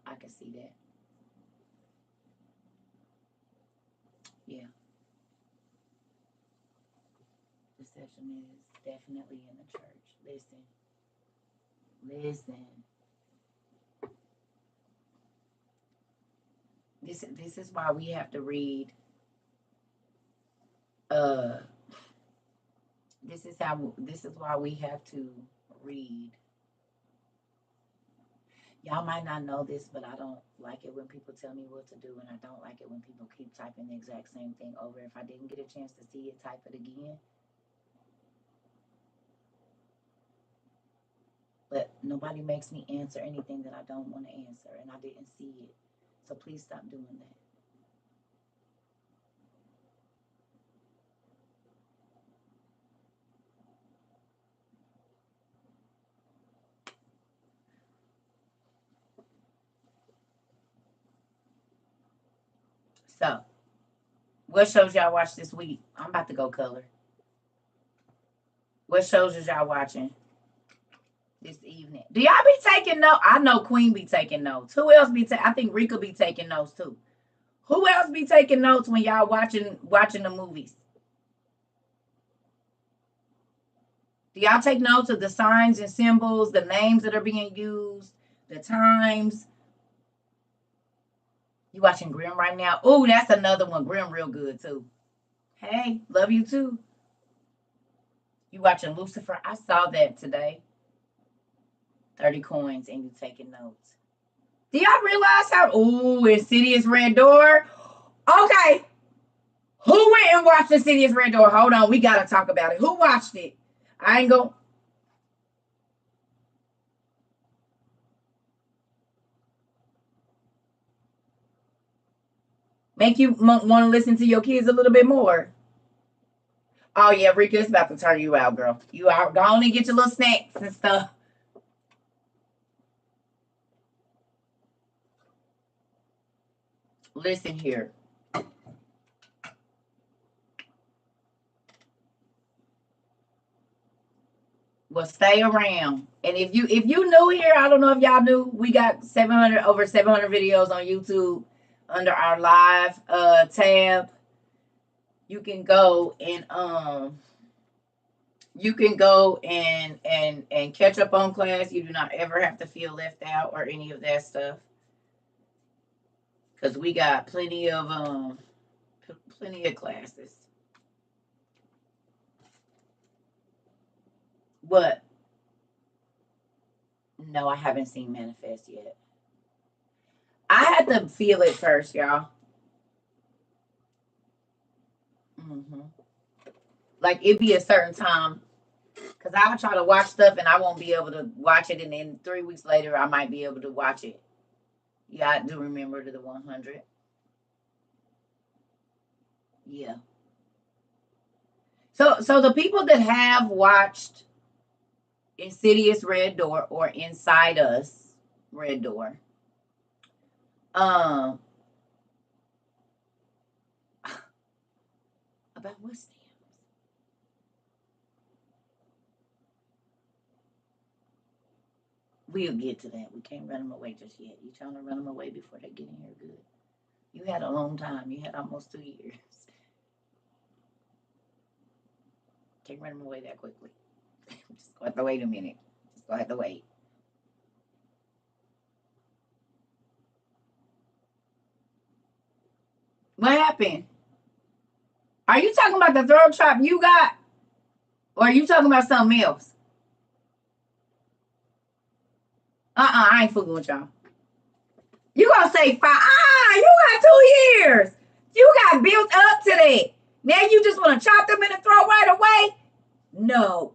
I can see that. Yeah. Deception is definitely in the church. Listen. Listen. This is why we have to read uh this is why we have to read. Y'all might not know this, but I don't like it when people tell me what to do, and I don't like it when people keep typing the exact same thing over. If I didn't get a chance to see it, type it again. But nobody makes me answer anything that I don't want to answer, and I didn't see it. So please stop doing that. So, what shows y'all watch this week? I'm about to go color. What shows is y'all watching this evening? Do y'all be taking notes? I know Queen be taking notes. Who else be taking? I think Rika be taking notes too. Who else be taking notes when y'all watching the movies? Do y'all take notes of the signs and symbols, the names that are being used, the times? You watching Grimm right now? Oh, that's another one. Grimm real good too. Hey, love you too. You watching Lucifer? I saw that today. 30 coins and you taking notes. Do y'all realize how, ooh, Insidious Red Door? Okay. Who went and watched Insidious Red Door? Hold on, we gotta talk about it. Who watched it? I ain't go. Make you want to listen to your kids a little bit more. Oh yeah, Rika, it's about to turn you out, girl. You out. Go on and get your little snacks and stuff. Listen here. Well, stay around. And if you new here, I don't know if y'all knew, we got 700 over 700 videos on YouTube under our live tab. You can go and catch up on class. You do not ever have to feel left out or any of that stuff, because we got plenty of classes. What? No, I haven't seen Manifest yet. I had to feel it first, y'all. hmm Like it'd be a certain time, because I'll try to watch stuff and I won't be able to watch it, and then 3 weeks later I might be able to watch it. Yeah, I do remember the 100. Yeah. So the people that have watched Insidious Red Door or Inside Us Red Door, um, about what stamps? We'll get to that. We can't run them away just yet. You trying to run them away before they get in here good? You had a long time. You had almost 2 years. Can't run them away that quickly. Just go have to wait a minute. Just go have to wait. What happened? Are you talking about the throat chop you got? Or are you talking about something else? I ain't fooling with y'all. You gonna say 5? You got 2 years. You got built up to that. Now you just want to chop them in the throat right away? No.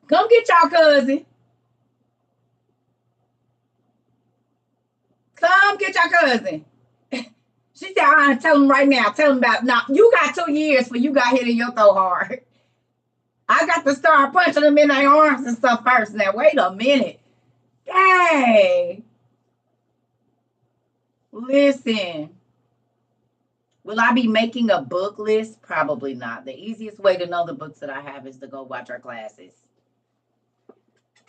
Come get y'all cousin. Come get your cousin. She said, I tell him right now. Tell him about now. You got 2 years for you got hit in your throat hard. I got to start punching them in their arms and stuff first. Now wait a minute. Hey, listen. Will I be making a book list? Probably not. The easiest way to know the books that I have is to go watch our classes.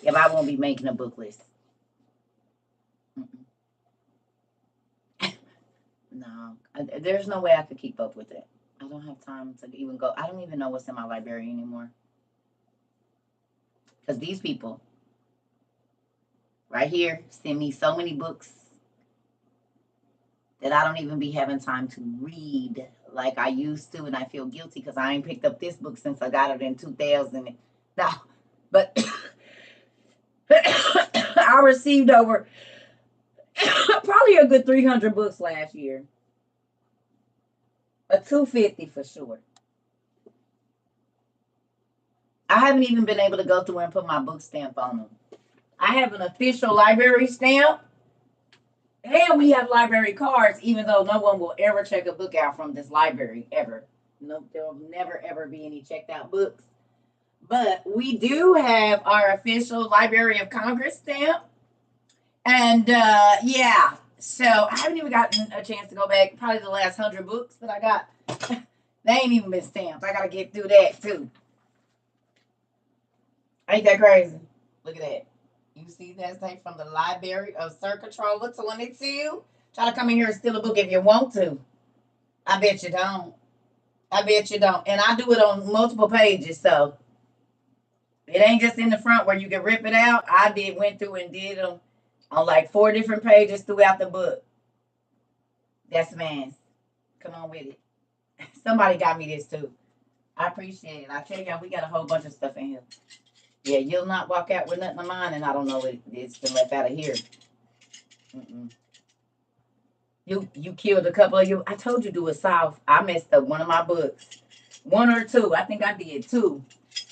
If I won't be making a book list. No, there's no way I could keep up with it. I don't have time to even go. I don't even know what's in my library anymore. Because these people right here send me so many books that I don't even be having time to read like I used to, and I feel guilty because I ain't picked up this book since I got it in 2000. Now, but I received over probably a good 300 books last year. A 250 for sure. I haven't even been able to go through and put my book stamp on them. I have an official library stamp, and we have library cards, even though no one will ever check a book out from this library ever. No, there will never ever be any checked out books. But we do have our official Library of Congress stamp. And yeah, so I haven't even gotten a chance to go back. Probably the last 100 books that I got, they ain't even been stamped. I got to get through that too. Ain't that crazy? Look at that. You see that thing from the Library of CERCA TROVA 22? Try to come in here and steal a book if you want to. I bet you don't. I bet you don't. And I do it on multiple pages, so it ain't just in the front where you can rip it out. Went through and did them on like 4 different pages throughout the book. That's man. Come on with it. Somebody got me this too. I appreciate it. I tell y'all, we got a whole bunch of stuff in here. Yeah, you'll not walk out with nothing of mine, and I don't know it's been left out of here. Mm-mm. You killed a couple of you. I told you do it south. I messed up one of my books. One or two. I think I did two.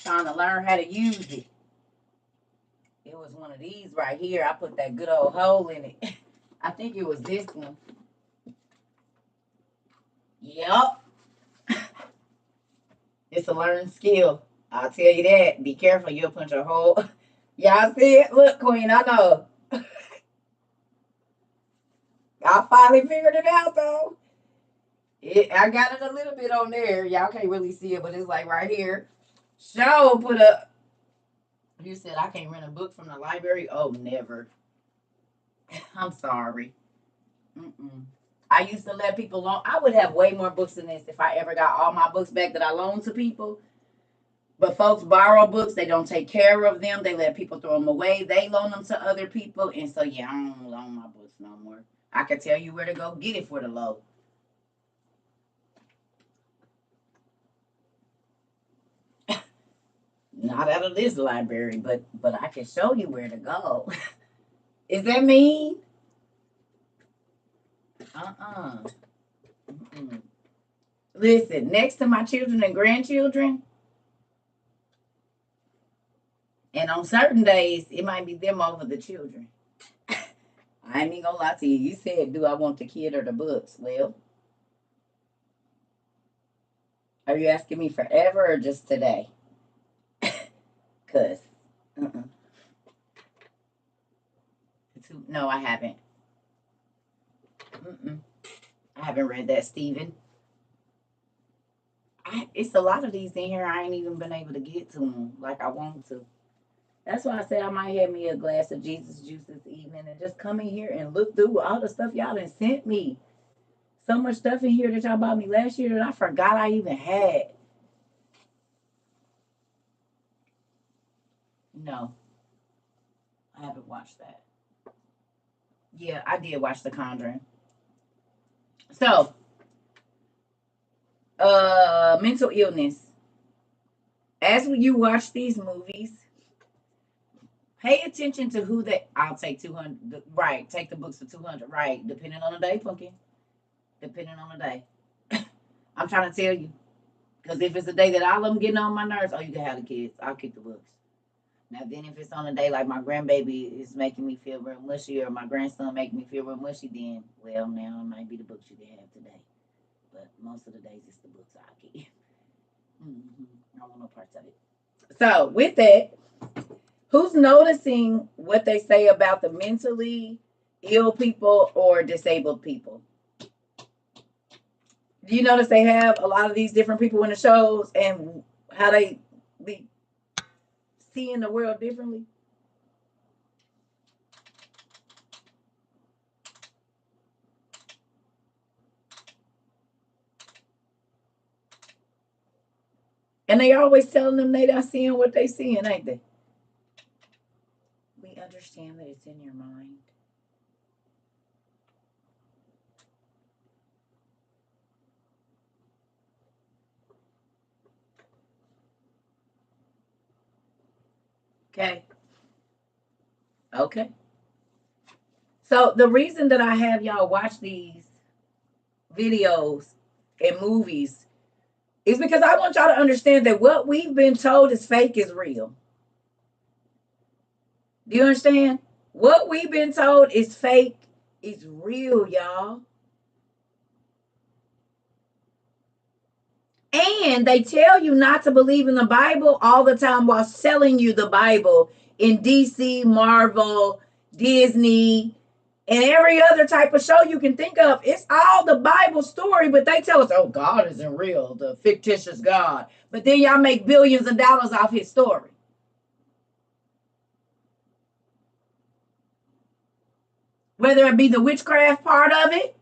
Trying to learn how to use it. It was one of these right here. I put that good old hole in it. I think it was this one. Yep. It's a learned skill. I'll tell you that. Be careful. You'll punch a hole. Y'all see it? Look, Queen, I know. I finally figured it out, though. I got it a little bit on there. Y'all can't really see it, but it's like right here. Show put up. You said I can't rent a book from the library? Oh, never. I'm sorry. Mm-mm. I used to let people loan. I would have way more books than this if I ever got all my books back that I loaned to people. But folks borrow books. They don't take care of them. They let people throw them away. They loan them to other people. And so, yeah, I don't loan my books no more. I can tell you where to go get it for the low. Not out of this library, but I can show you where to go. Is that mean? Uh-uh. Mm-mm. Listen, next to my children and grandchildren, and on certain days, it might be them over the children. I ain't even gonna lie to you. You said, do I want the kid or the books? Well, are you asking me forever or just today? Cause, uh-uh. No, I haven't. Mm-mm. I haven't read that, Stephen. It's a lot of these in here. I ain't even been able to get to them like I want to. That's why I said I might have me a glass of Jesus juice this evening and just come in here and look through all the stuff y'all done sent me. So much stuff in here that y'all bought me last year that I forgot I even had. No, I haven't watched that. Yeah, I did watch The Conjuring. So, mental illness. As you watch these movies, pay attention to who they. I'll take 200. Right, take the books for 200. Right, depending on the day, Punky. Depending on the day. I'm trying to tell you. Because if it's a day that all of them getting on my nerves, oh, you can have the kids. I'll keep the books. Now, then if it's on a day like my grandbaby is making me feel real mushy or my grandson making me feel real mushy, then, well, now it might be the books you can have today. But most of the days, it's the books I keep. Mm-hmm. I don't want no parts of it. So, with that, who's noticing what they say about the mentally ill people or disabled people? Do you notice they have a lot of these different people in the shows and how they be seeing the world differently? And they always telling them they not seeing what they seeing, ain't they? We understand that it's in your mind. Okay. Okay. So the reason that I have y'all watch these videos and movies is because I want y'all to understand that what we've been told is fake is real. Do you understand? What we've been told is fake is real, y'all. And they tell you not to believe in the Bible all the time while selling you the Bible in DC, Marvel, Disney, and every other type of show you can think of. It's all the Bible story, but they tell us, oh, God isn't real, the fictitious God. But then y'all make billions of dollars off his story. Whether it be the witchcraft part of it,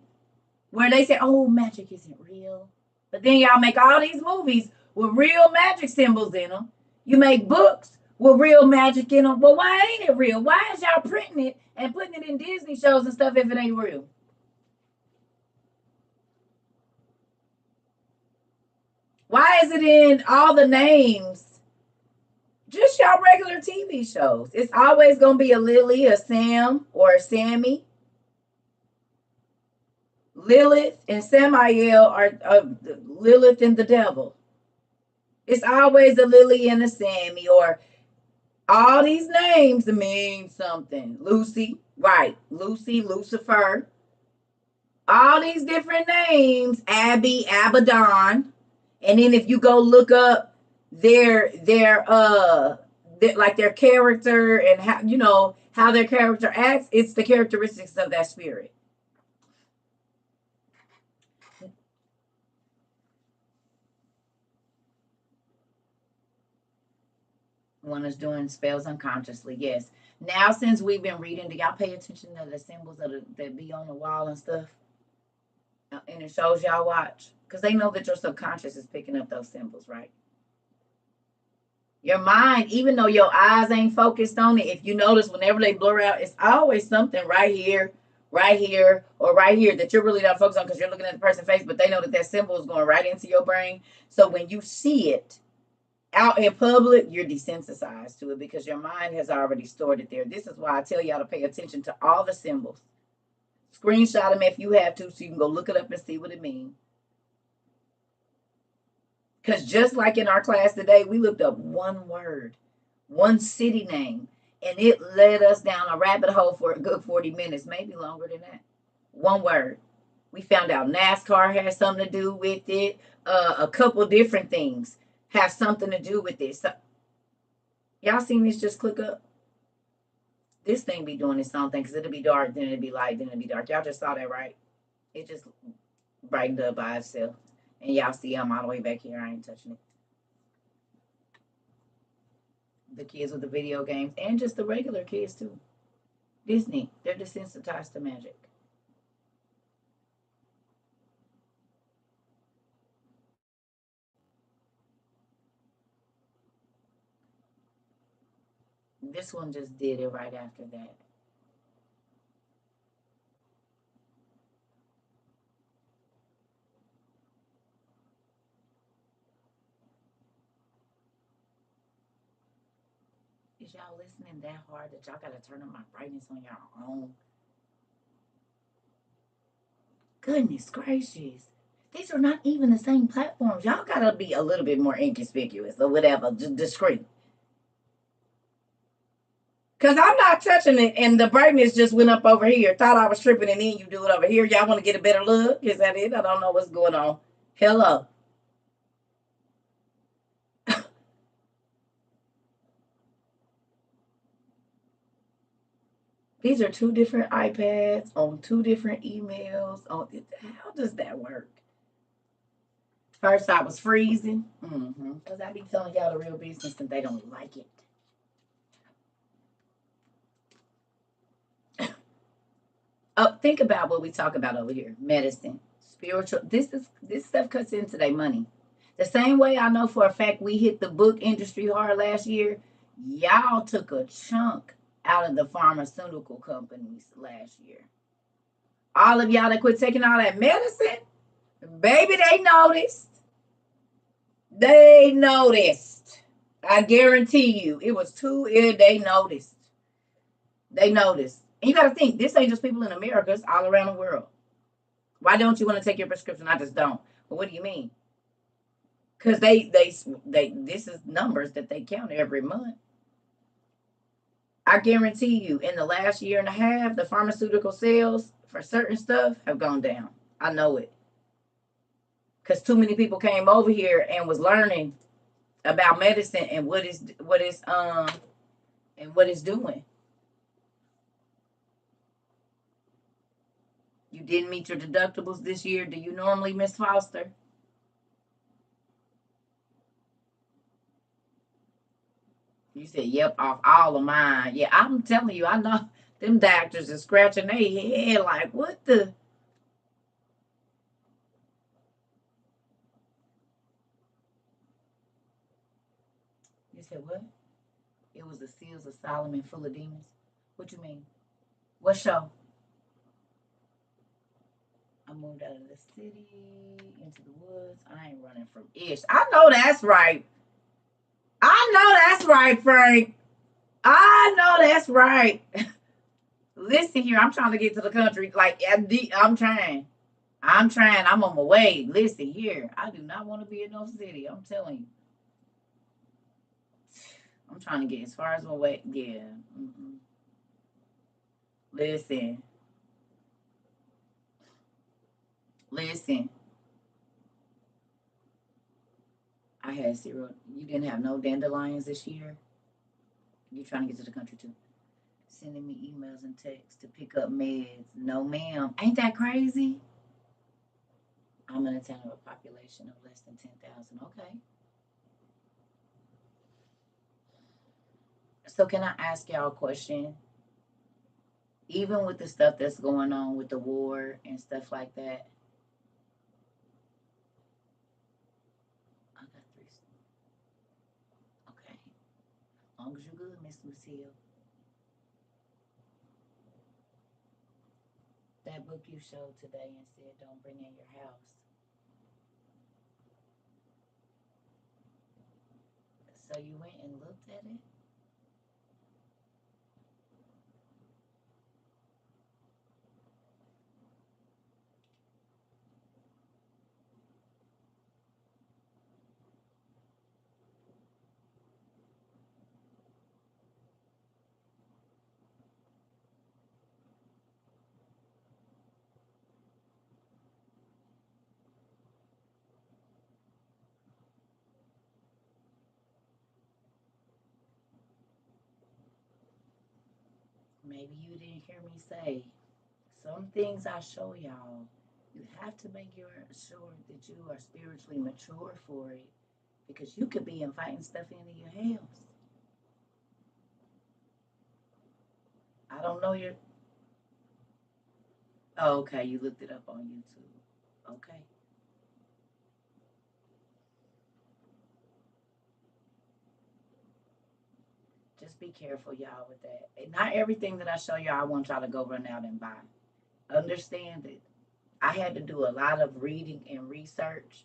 where they say, oh, magic isn't real. But then y'all make all these movies with real magic symbols in them. You make books with real magic in them. Well, why ain't it real? Why is y'all printing it and putting it in Disney shows and stuff if it ain't real? Why is it in all the names Just y'all regular TV shows. It's always gonna be a Lily, a Sam, or a Sammy. Lilith and Samael are Lilith and the devil. It's always a Lily and a Sammy, or all these names mean something. Lucy, right? Lucy, Lucifer. All these different names. Abby, Abaddon. And then if you go look up like their character and how their character acts, it's the characteristics of that spirit. One is doing spells unconsciously, yes. Now, since we've been reading, do y'all pay attention to the symbols that be on the wall and stuff? And it shows y'all watch? Because they know that your subconscious is picking up those symbols, right? Your mind, even though your eyes ain't focused on it, if you notice, whenever they blur out, it's always something right here, or right here that you're really not focused on because you're looking at the person's face, but they know that symbol is going right into your brain. So when you see it out in public, you're desensitized to it because your mind has already stored it there. This is why I tell y'all to pay attention to all the symbols. Screenshot them if you have to so you can go look it up and see what it means. Because just like in our class today, we looked up one word, one city name, and it led us down a rabbit hole for a good 40 minutes, maybe longer than that. One word. We found out NASCAR has something to do with it. A couple different things have something to do with this. So, y'all seen this just click up? This thing be doing its own thing because it'll be dark, then it'll be light, then it'll be dark. Y'all just saw that, right? It just brightened up by itself. And y'all see I'm all the way back here. I ain't touching it. The kids with the video games and just the regular kids too. Disney, they're desensitized to magic. This one just did it right after that. Is y'all listening that hard that y'all gotta turn on my brightness on your own? Goodness gracious. These are not even the same platforms. Y'all gotta be a little bit more inconspicuous or whatever, discreet. Cause I'm not touching it, and the brightness just went up over here. Thought I was tripping, and then you do it over here. Y'all want to get a better look? Is that it? I don't know what's going on. Hello. These are two different iPads on two different emails. How does that work? First, I was freezing. Because I be telling y'all the real business, and they don't like it. Oh, think about what we talk about over here: medicine, spiritual. This stuff cuts into their money. The same way I know for a fact we hit the book industry hard last year. Y'all took a chunk out of the pharmaceutical companies last year. All of y'all that quit taking all that medicine, baby, they noticed. They noticed. I guarantee you, it was too ill. They noticed. They noticed. And you got to think, this ain't just people in America, it's all around the world. Why don't you want to take your prescription? I just don't. Well, what do you mean? Because they this is numbers that they count every month. I guarantee you, in the last year and a half, the pharmaceutical sales for certain stuff have gone down. I know it. Because too many people came over here and was learning about medicine and what it's doing. You didn't meet your deductibles this year. Do you normally, Miss Foster? You said, yep, off all of mine. Yeah, I'm telling you, I know them doctors are scratching their head like, what the? You said, what? It was the seals of Solomon full of demons. What you mean? What show? I moved out of the city into the woods. I ain't running from ish. I know that's right. I know that's right, Frank. I know that's right. Listen here, I'm trying to get to the country. Like, I'm trying. I'm trying. I'm on my way. Listen here. I do not want to be in no city. I'm telling you. I'm trying to get as far as my way. Yeah. Mm-mm. Listen. Listen. I had zero. You didn't have no dandelions this year. You trying to get to the country too? Sending me emails and texts to pick up meds. No, ma'am. Ain't that crazy? I'm in a town of a population of less than 10,000. Okay. So can I ask y'all a question? Even with the stuff that's going on with the war and stuff like that, I got three. Okay. As long as you're good, Miss Lucille. That book you showed today and said don't bring in your house. So you went and looked at it? Maybe you didn't hear me say some things I show y'all. You have to make sure that you are spiritually mature for it because you could be inviting stuff into your house. I don't know your. Oh, okay, you looked it up on YouTube. Okay. Just be careful, y'all, with that. And not everything that I show y'all, I want y'all to go run out and buy. Understand that I had to do a lot of reading and research.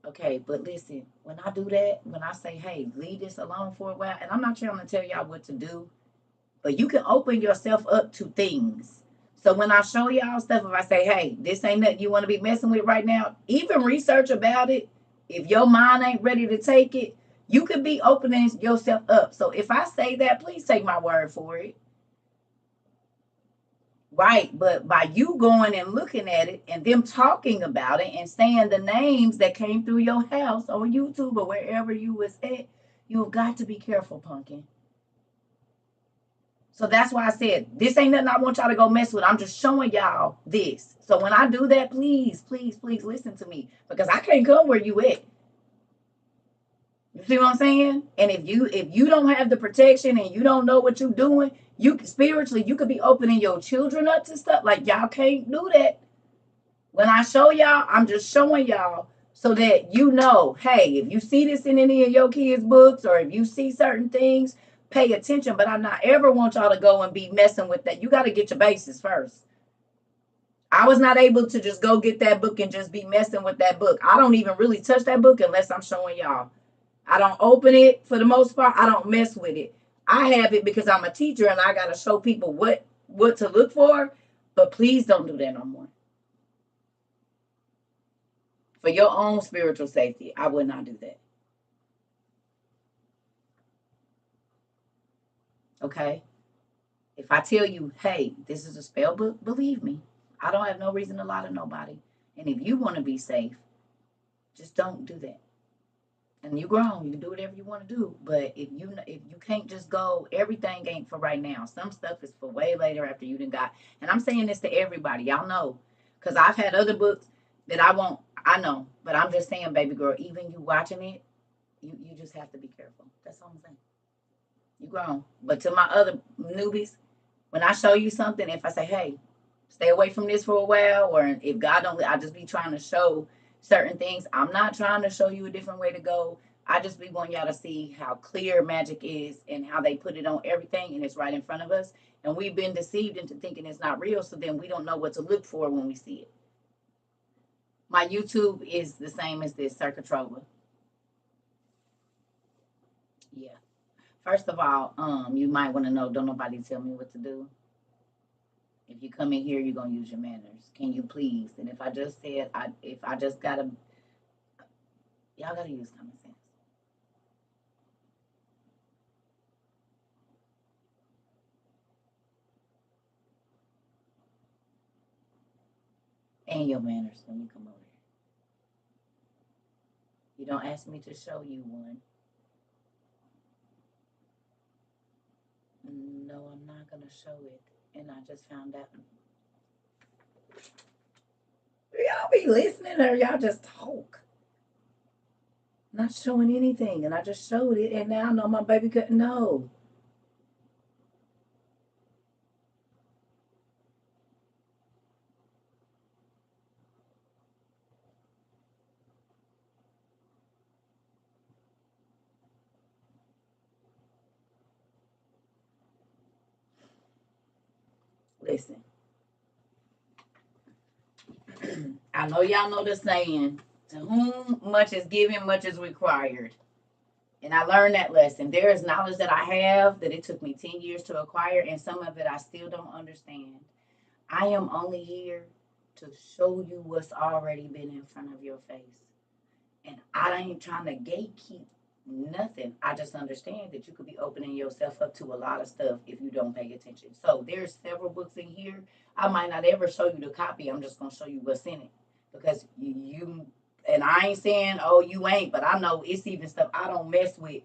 Okay, but listen, when I do that, when I say, hey, leave this alone for a while, and I'm not trying to tell y'all what to do, but you can open yourself up to things. So when I show y'all stuff, if I say, hey, this ain't nothing you want to be messing with right now, even research about it. If your mind ain't ready to take it, you could be opening yourself up. So if I say that, please take my word for it. Right, but by you going and looking at it and them talking about it and saying the names that came through your house on YouTube or wherever you was at, you've got to be careful, pumpkin. So that's why I said this ain't nothing I want y'all to go mess with. I'm just showing y'all this. So when I do that, please, please, please listen to me because I can't come where you at. You see what I'm saying? And if you don't have the protection and you don't know what you're doing, you spiritually you could be opening your children up to stuff like y'all can't do that. When I show y'all, I'm just showing y'all so that you know, hey, if you see this in any of your kids' books or if you see certain things, pay attention. But I not ever want y'all to go and be messing with that. You got to get your bases first. I was not able to just go get that book and just be messing with that book. I don't even really touch that book unless I'm showing y'all. I don't open it for the most part. I don't mess with it. I have it because I'm a teacher and I got to show people what to look for. But please don't do that no more. For your own spiritual safety, I would not do that. Okay? If I tell you, hey, this is a spell book, believe me. I don't have no reason to lie to nobody. And if you want to be safe, just don't do that. And you're grown, you can do whatever you want to do. But if you can't just go, everything ain't for right now. Some stuff is for way later after you done got. And I'm saying this to everybody, y'all know, because I've had other books that I won't. I know, but I'm just saying, baby girl, even you watching it, you just have to be careful. That's all I'm saying. You grown. But to my other newbies, when I show you something, if I say, hey, stay away from this for a while, or if God don't, I just be trying to show certain things. I'm not trying to show you a different way to go. I just be wanting y'all to see how clear magic is and how they put it on everything and it's right in front of us. And we've been deceived into thinking it's not real, so then we don't know what to look for when we see it. My YouTube is the same as this, CERCA TROVA. Yeah. First of all, you might want to know, don't nobody tell me what to do. If you come in here, you're gonna use your manners. Can you please? And if I just said if I just gotta y'all gotta use common sense. And your manners when you come over here. You don't ask me to show you one. No, I'm not gonna show it. And I just found out. Y'all be listening or y'all just talk. Not showing anything. And I just showed it and now I know my baby couldn't know. Listen. I know y'all know the saying, to whom much is given, much is required. And I learned that lesson. There is knowledge that I have that it took me 10 years to acquire, and some of it I still don't understand. I am only here to show you what's already been in front of your face. And I ain't trying to gatekeep nothing. I just understand that you could be opening yourself up to a lot of stuff if you don't pay attention. So there's several books in here. I might not ever show you the copy. I'm just gonna show you what's in it because you and I ain't saying oh you ain't, but I know it's even stuff I don't mess with.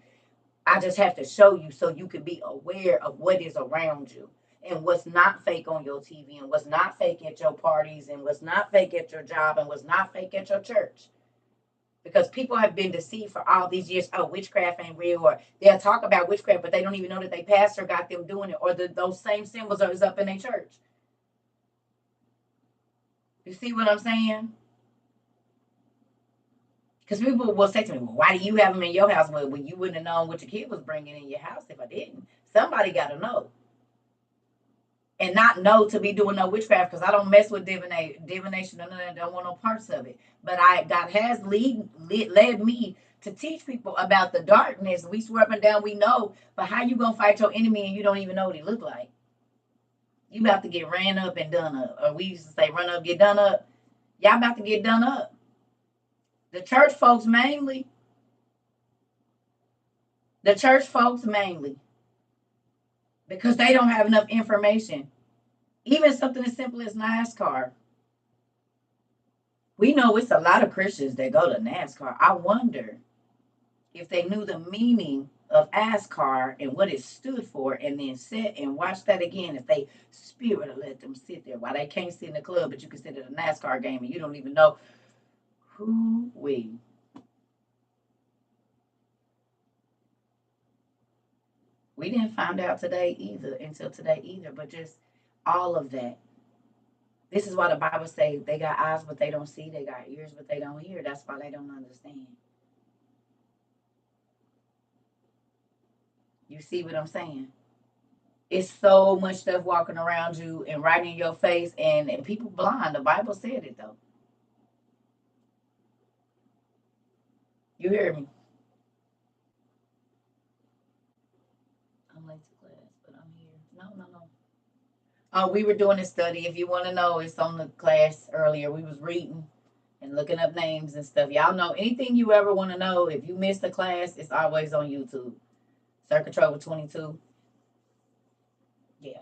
I just have to show you so you can be aware of what is around you and what's not fake on your TV and what's not fake at your parties and what's not fake at your job and what's not fake at your church because people have been deceived for all these years. Oh, witchcraft ain't real, or they'll talk about witchcraft, but they don't even know that their pastor got them doing it, or those same symbols are up in their church. You see what I'm saying? Because people will say to me, well, why do you have them in your house? Well, you wouldn't have known what your kid was bringing in your house if I didn't. Somebody got to know. And not know to be doing no witchcraft because I don't mess with divination and I don't want no parts of it. But God has led me to teach people about the darkness. We swear up and down we know, but how you gonna fight your enemy and you don't even know what he look like? You about to get ran up and done up. Or we used to say run up, get done up. Y'all about to get done up. The church folks mainly. The church folks mainly. Because they don't have enough information. Even something as simple as NASCAR. We know it's a lot of Christians that go to NASCAR. I wonder if they knew the meaning of ASCAR and what it stood for, and then sit and watch that again. If they spirit will let them sit there, why they can't sit in the club, but you can sit at a NASCAR game and you don't even know who we. We didn't find out today either, until today either, but just all of that. This is why the Bible say they got eyes but they don't see, they got ears but they don't hear. That's why they don't understand. You see what I'm saying? It's so much stuff walking around you and right in your face, and people blind. The Bible said it though. You hear me? I'm late to class, but I'm here. No, no, no. We were doing a study. If you want to know, it's on the class earlier. We was reading and looking up names and stuff. Y'all know anything you ever want to know. If you missed a class, it's always on YouTube. CERCA TROVA 22. Yeah.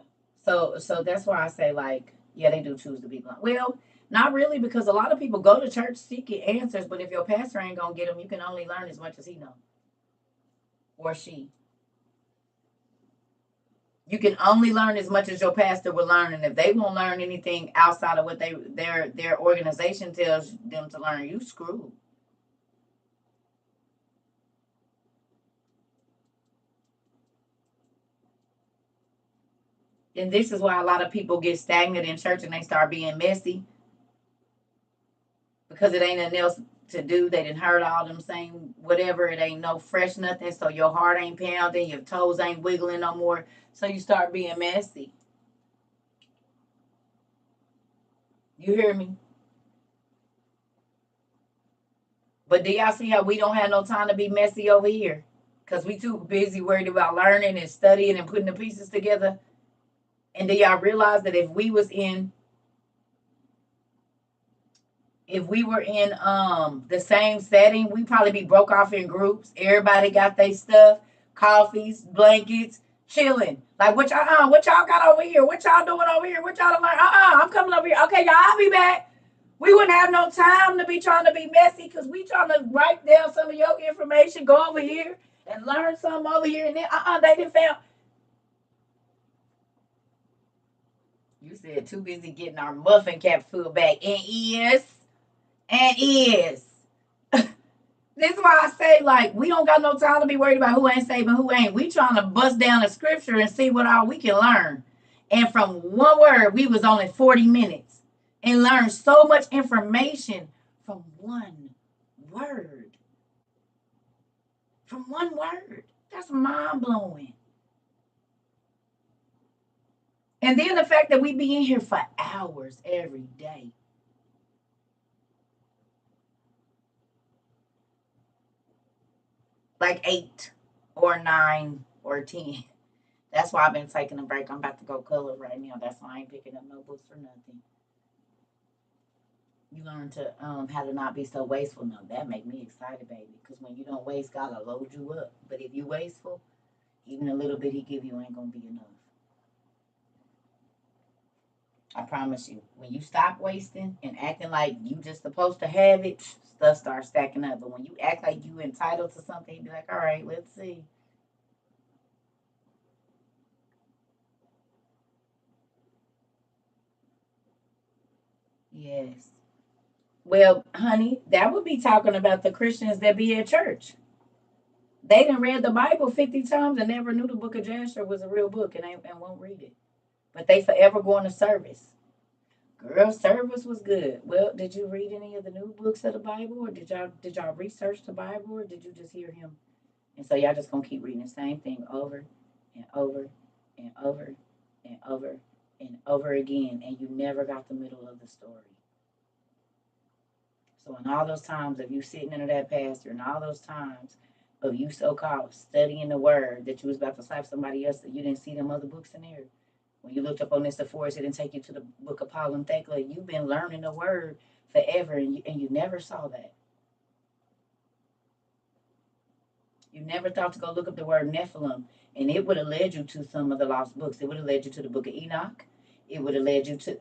So that's why I say like, yeah, they do choose to be blind. Well, not really, because a lot of people go to church seeking answers, but if your pastor ain't gonna get them, you can only learn as much as he know or she. You can only learn as much as your pastor will learn, and if they won't learn anything outside of what their organization tells them to learn, you screwed. And this is why a lot of people get stagnant in church and they start being messy because it ain't nothing else to do. They didn't heard all them same whatever. It ain't no fresh nothing. So your heart ain't pounding, your toes ain't wiggling no more. So you start being messy. You hear me? But do y'all see how we don't have no time to be messy over here? Because we too busy worried about learning and studying and putting the pieces together. And do y'all realize that if we were in the same setting, we probably be broke off in groups. Everybody got their stuff, coffees, blankets, chilling. Like what y'all got over here? What y'all doing over here? What y'all learn? I'm coming over here. Okay, y'all, I'll be back. We wouldn't have no time to be trying to be messy because we trying to write down some of your information, go over here and learn something over here, and then they didn't found. You said too busy getting our muffin cap filled back, and is. This is why I say, like, we don't got no time to be worried about who ain't saving, who ain't. We trying to bust down the scripture and see what all we can learn. And from one word, we was only 40 minutes and learned so much information from one word. From one word. That's mind blowing. And then the fact that we be in here for hours every day. Like 8 or 9 or 10. That's why I've been taking a break. I'm about to go color right now. That's why I ain't picking up notebooks for nothing. You learn to how to not be so wasteful. No, that make me excited, baby. Because when you don't waste, God will load you up. But if you wasteful, even a little bit He give you ain't gonna be enough. I promise you. When you stop wasting and acting like you just supposed to have it, stuff starts stacking up. But when you act like you entitled to something, you be like, all right, let's see. Yes. Well, honey, that would be talking about the Christians that be at church. They done read the Bible 50 times and never knew the book of Jasher was a real book and won't read it. But they forever going to service. Girl, service was good. Well, did you read any of the new books of the Bible, or did y'all research the Bible, or did you just hear him? And so y'all just gonna keep reading the same thing over and over and over and over and over again, and you never got the middle of the story. So in all those times of you sitting under that pastor, and all those times of you so-called studying the word that you was about to slap somebody else, that you didn't see them other books in there. When you looked up on this Forest, it didn't take you to the book of Paul and Thecla. You've been learning the word forever, and you never saw that. You never thought to go look up the word Nephilim, and it would have led you to some of the lost books. It would have led you to the book of Enoch. It would have led you to.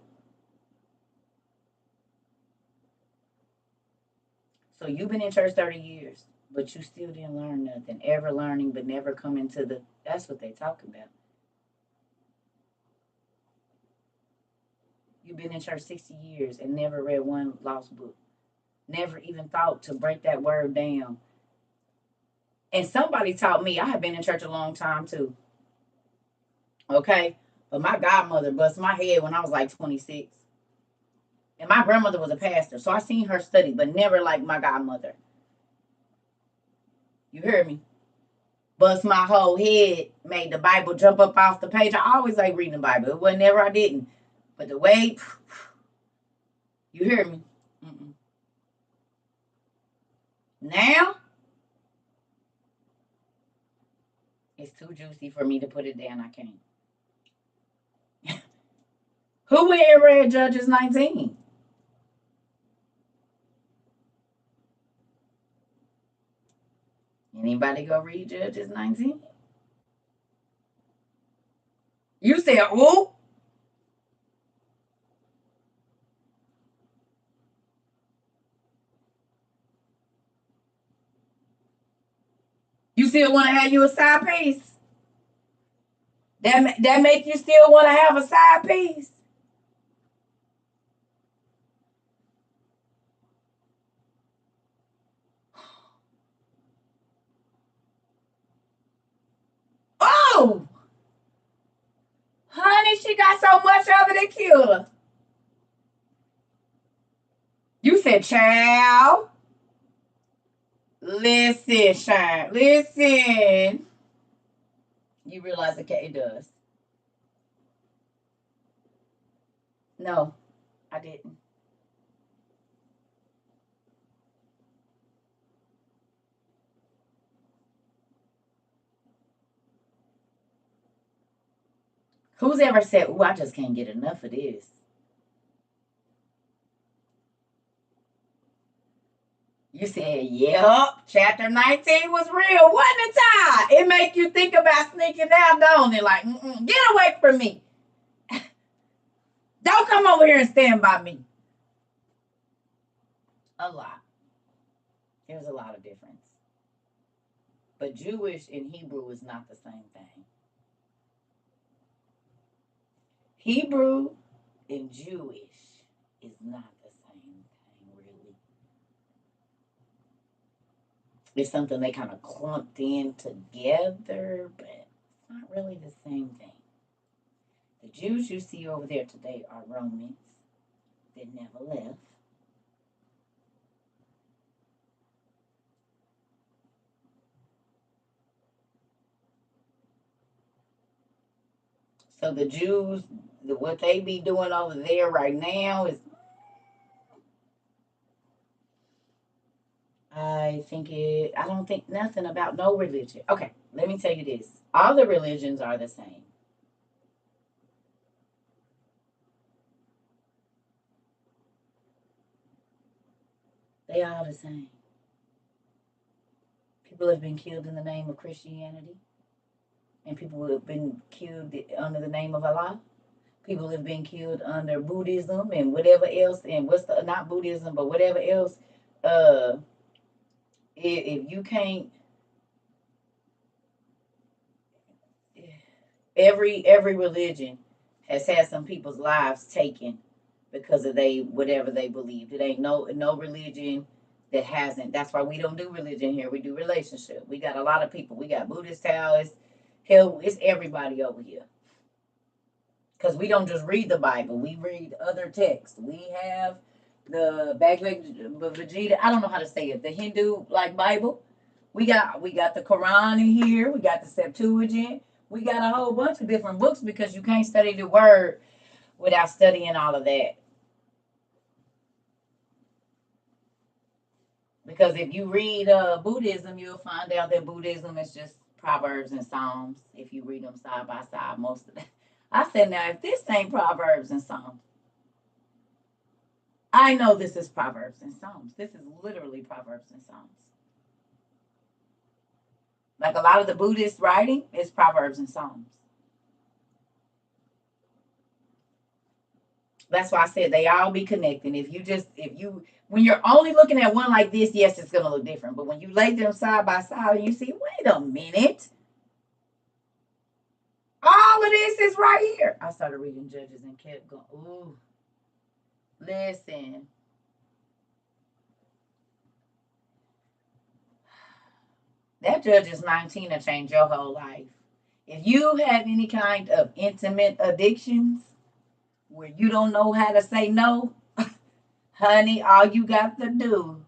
So you've been in church 30 years, but you still didn't learn nothing. Ever learning, but never coming to the. That's what they talk about. You've been in church 60 years and never read one lost book. Never even thought to break that word down. And somebody taught me. I have been in church a long time too. Okay? But my godmother bust my head when I was like 26. And my grandmother was a pastor. So I seen her study, but never like my godmother. You heard me? Bust my whole head, made the Bible jump up off the page. I always like reading the Bible. It wasn't never I didn't. But the way, you hear me? Mm-mm. Now, it's too juicy for me to put it down. I can't. Who went and read Judges 19? Anybody go read Judges 19? You said, oh, you still want to have you a side piece? That make you still want to have a side piece? Oh, honey, she got so much of it, it killed her. You said, child. Listen, Shine. Listen. You realize the K does. No, I didn't. Who's ever said, "Ooh, I just can't get enough of this"? You said, "Yep, chapter 19 was real, wasn't it, Ty?" It make you think about sneaking out, don't it? Like, get away from me. Don't come over here and stand by me. A lot. There's a lot of difference. But Jewish and Hebrew is not the same thing. Hebrew and Jewish is not the same thing, really. It's something they kind of clumped in together, but it's not really the same thing. The Jews you see over there today are Romans that never left. So the Jews, what they be doing over there right now is, I don't think nothing about no religion. Okay, let me tell you this. All the religions are the same. They are the same. People have been killed in the name of Christianity, and people have been killed under the name of Allah. People have been killed under Buddhism and whatever else, and what's the not Buddhism, but whatever else. Uh, if you can't, every religion has had some people's lives taken because of they whatever they believe. It ain't no religion that hasn't. That's why we don't do religion here. We do relationship. We got a lot of people. We got Buddhist Taoists. Hell, it's everybody over here. Because we don't just read the Bible. We read other texts. We have the Bhagavad Gita. I don't know how to say it. The Hindu like Bible. We got the Quran in here. We got the Septuagint. We got a whole bunch of different books because you can't study the word without studying all of that. Because if you read Buddhism, you'll find out that Buddhism is just Proverbs and Psalms. If you read them side by side, most of them. I said, now if this ain't Proverbs and Psalms, I know this is Proverbs and Psalms. This is literally Proverbs and Psalms. Like a lot of the Buddhist writing is Proverbs and Psalms. That's why I said they all be connecting. When you're only looking at one like this, yes, it's going to look different. But when you lay them side by side and you see, wait a minute, all of this is right here. I started reading Judges and kept going, ooh, listen. That Judges 19 will change your whole life. If you have any kind of intimate addictions where you don't know how to say no, honey, all you got to do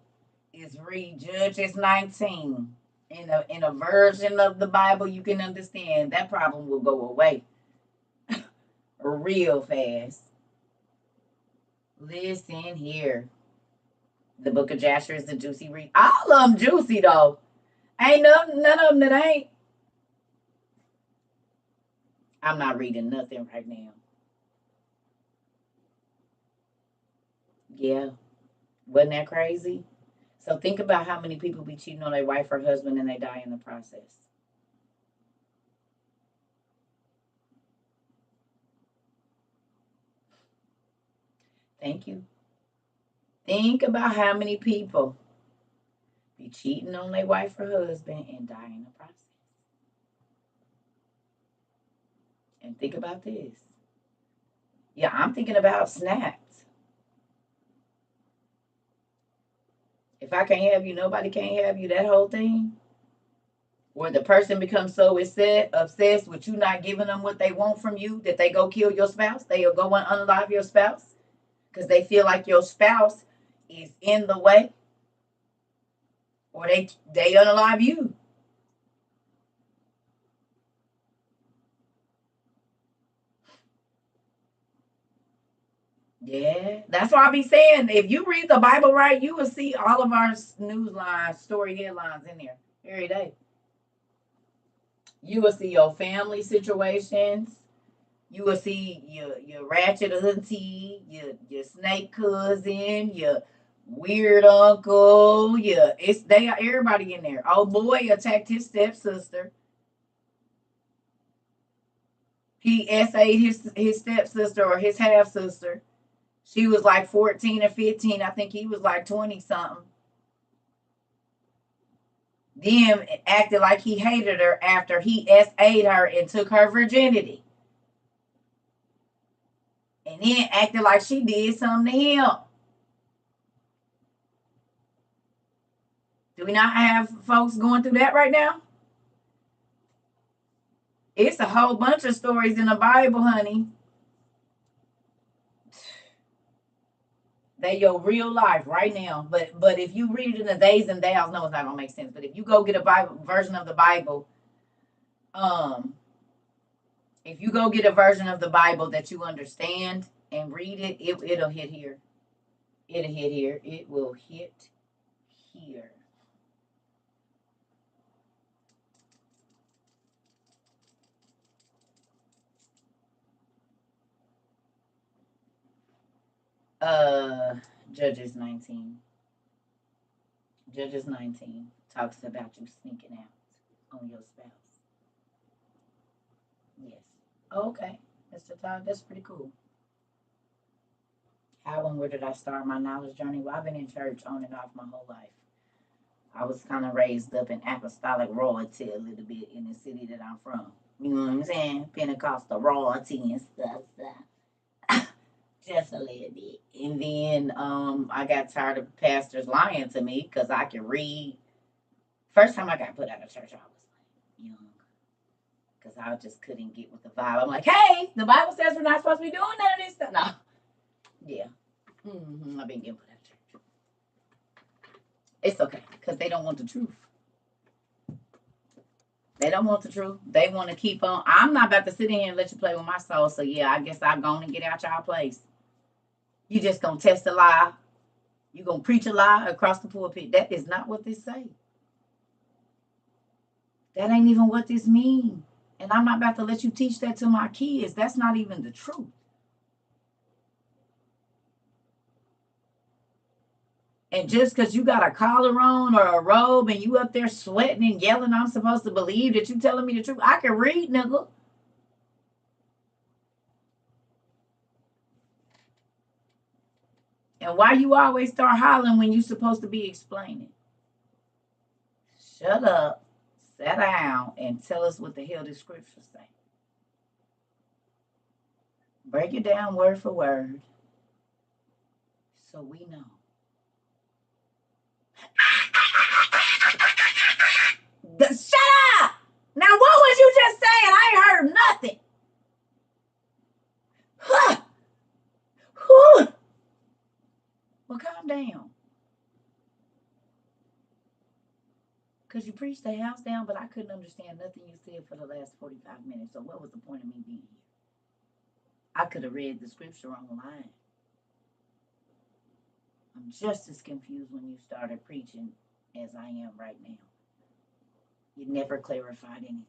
is read Judges 19 in a version of the Bible you can understand. That problem will go away real fast. Listen here. The book of Jasher is the juicy read. All of them juicy though. Ain't none of them that ain't. I'm not reading nothing right now. Yeah. Wasn't that crazy? So think about how many people be cheating on their wife or husband and they die in the process. Thank you. Think about how many people be cheating on their wife or husband and die in the process. And think about this. Yeah, I'm thinking about snaps. If I can't have you, nobody can't have you, that whole thing. Where the person becomes so obsessed with you not giving them what they want from you that they go kill your spouse. They'll go and unalive your spouse because they feel like your spouse is in the way, or they unalive you. Yeah, that's why I be saying if you read the Bible right, you will see all of our news lines, story headlines in there every day. You will see your family situations. You will see your ratchet auntie, your snake cousin, your weird uncle. They are everybody in there. Oh boy attacked his stepsister. He SA'd his stepsister or his half sister. She was like 14 or 15. I think he was like 20 something. Then acted like he hated her after he SA'd her and took her virginity. And then acted like she did something to him. Do we not have folks going through that right now? It's a whole bunch of stories in the Bible, honey. They your real life right now. But if you read it in the days and days, no, it's not gonna make sense. But if you go get a Bible version of the Bible, if you go get a version of the Bible that you understand and read it, it'll hit here. It'll hit here. It will hit here. Judges 19. Judges 19 talks about you sneaking out on your spouse. Yes. Okay, Mr. Todd, that's pretty cool. How and where did I start my knowledge journey? Well, I've been in church on and off my whole life. I was kind of raised up in apostolic royalty a little bit in the city that I'm from. You know what I'm saying? Pentecostal royalty and stuff. Just a little bit. And then I got tired of pastors lying to me because I could read. First time I got put out of church, I was like young. Because I just couldn't get with the vibe. I'm like, hey, the Bible says we're not supposed to be doing none of this stuff. No. Yeah. I've been getting put out of church. It's okay. Because they don't want the truth. They don't want the truth. They want to keep on. I'm not about to sit in here and let you play with my soul. So, yeah, I guess I'm going to get out y'all place. You just going to test a lie. You going to preach a lie across the pulpit. That is not what this say. That ain't even what this means. And I'm not about to let you teach that to my kids. That's not even the truth. And just because you got a collar on or a robe and you up there sweating and yelling, I'm supposed to believe that you telling me the truth. I can read, nigga. And why you always start hollering when you supposed to be explaining? Shut up, sit down, and tell us what the hell the scriptures say. Break it down word for word so we know. Shut up! Now what was you just saying? I ain't heard nothing. Huh. Well, calm down. Because you preached the house down, but I couldn't understand nothing you said for the last 45 minutes. So what was the point of me being here? I could have read the scripture online. I'm just as confused when you started preaching as I am right now. You never clarified anything.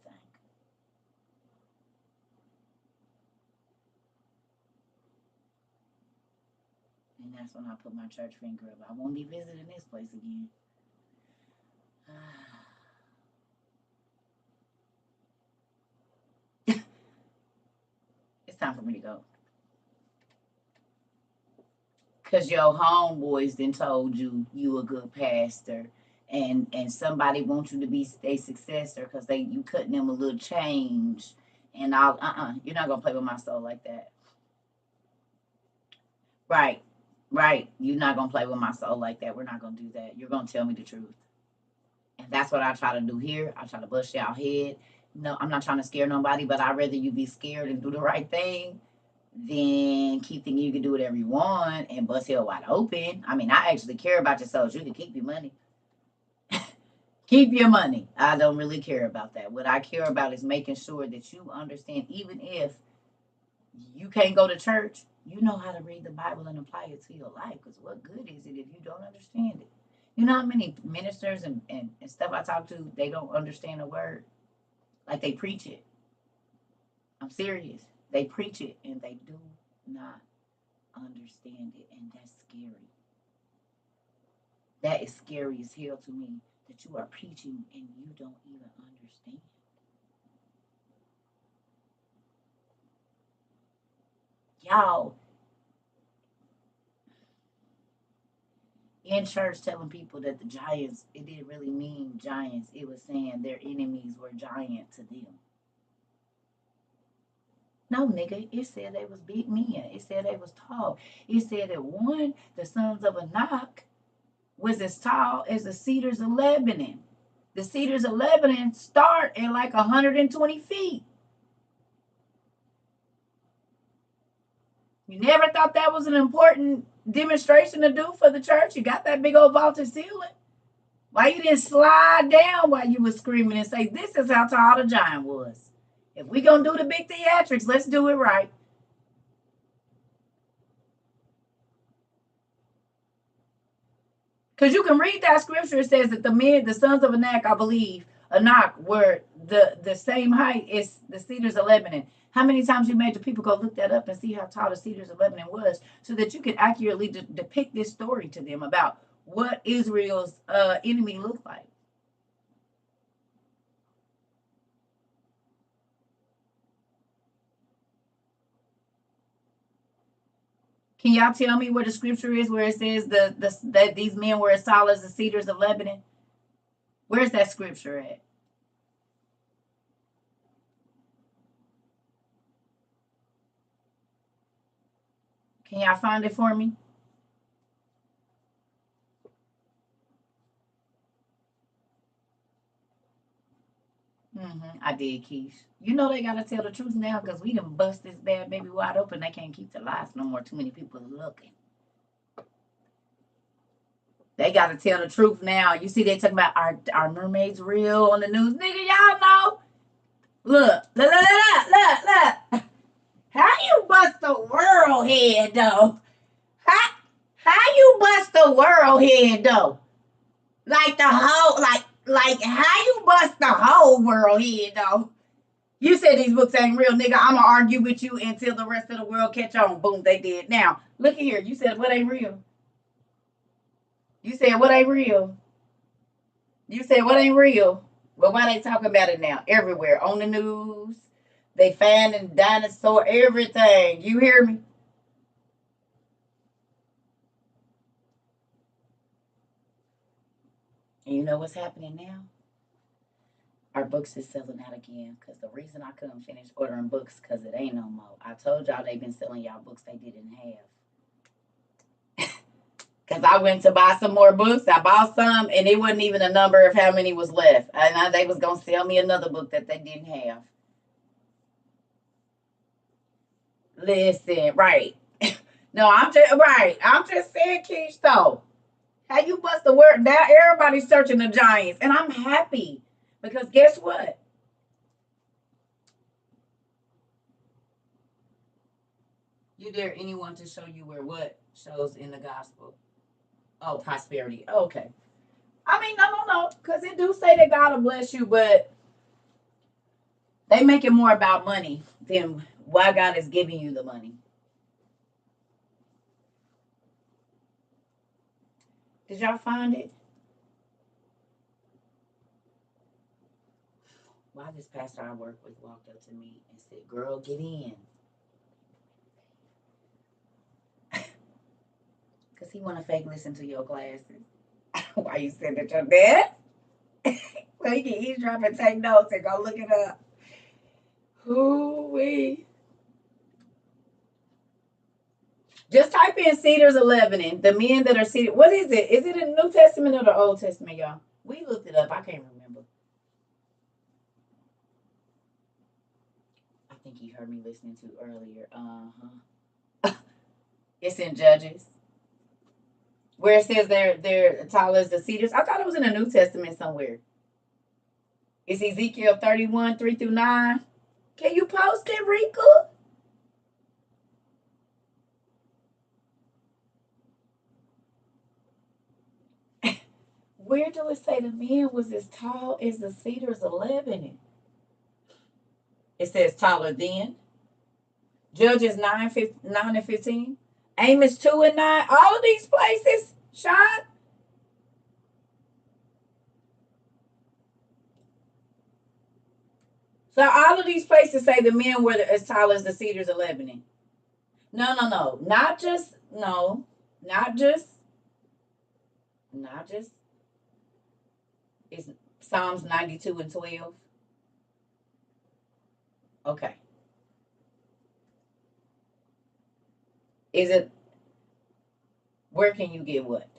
And that's when I put my church finger up. I won't be visiting this place again. It's time for me to go. Because your homeboys then told you a good pastor. And somebody wants you to be a successor because you cutting them a little change. And you're not going to play with my soul like that. Right. You're not going to play with my soul like that. We're not going to do that. You're going to tell me the truth. And that's what I try to do here. I try to bust y'all head. No, I'm not trying to scare nobody, but I'd rather you be scared and do the right thing than keep thinking you can do whatever you want and bust hell wide open. I mean, I actually care about your souls. You can keep your money. Keep your money. I don't really care about that. What I care about is making sure that you understand, even if you can't go to church, you know how to read the Bible and apply it to your life. Because what good is it if you don't understand it? You know how many ministers and stuff I talk to, they don't understand the word? Like they preach it. I'm serious. They preach it and they do not understand it, and that's scary. That is scary as hell to me, that you are preaching and you don't even understand. Y'all in church telling people that the giants, it didn't really mean giants. It was saying their enemies were giant to them. No, nigga, it said they was big men. It said they was tall. It said that one, the sons of Anak, was as tall as the cedars of Lebanon. The cedars of Lebanon start at like 120 feet. You never thought that was an important demonstration to do for the church? You got that big old vaulted ceiling. Why you didn't slide down while you was screaming and say, this is how tall the giant was? If we gonna do the big theatrics, let's do it right. Because you can read that scripture. It says that the sons of Anak, I believe, Anak, were the same height as the cedars of Lebanon. How many times you made the people go look that up and see how tall the cedars of Lebanon was, so that you could accurately depict this story to them about what Israel's enemy looked like? Can y'all tell me where the scripture is where it says that these men were as tall as the cedars of Lebanon? Where's that scripture at? Can y'all find it for me? I did, Keish. You know they gotta tell the truth now because we done bust this bad baby wide open. They can't keep the lies no more. Too many people looking. They gotta tell the truth now. You see, they talking about our mermaids real on the news. Nigga, y'all know. Look. How you bust the world head though? How you bust the world head though? Like the whole like how you bust the whole world head though? You said these books ain't real, nigga. I'ma argue with you until the rest of the world catch on. Boom, they did. Now, look here. You said what ain't real? You said what ain't real? You said what ain't real? Well, why they talking about it now? Everywhere. On the news. They finding dinosaur, everything. You hear me? And you know what's happening now? Our books is selling out again. Cause the reason I couldn't finish ordering books, cause it ain't no more. I told y'all they been selling y'all books they didn't have. Cause I went to buy some more books. I bought some, and it wasn't even a number of how many was left. And they was gonna sell me another book that they didn't have. Listen, right? No, I'm just right. I'm just saying, Keish, though. How you bust the word? Now everybody's searching the giants, and I'm happy because guess what? You dare anyone to show you where what shows in the gospel? Oh, prosperity. Okay. I mean, no, because it do say that God will bless you, but they make it more about money than why God is giving you the money. Did y'all find it? Why this pastor I work with walked up to me and said, "Girl, get in," because he want to fake listen to your classes. Why you sitting at your desk? So you can eavesdrop and take notes and go look it up. Who we? Just type in Cedars of Lebanon. The men that are seated. What is it? Is it in the New Testament or the Old Testament, y'all? We looked it up. I can't remember. I think you heard me listening to earlier. It's in Judges, where it says they're tall as the cedars. I thought it was in the New Testament somewhere. It's Ezekiel 31, 3 through 9. Can you post it, Rika? Where do it say the man was as tall as the cedars of Lebanon? It says taller than. Judges 9 and 15. Amos 2 and 9. All of these places, Sean. So all of these places say the men were as tall as the cedars of Lebanon. No, no, no. Not just no. Not just not just it's Psalms 92 and 12. Okay. Is it where can you get what?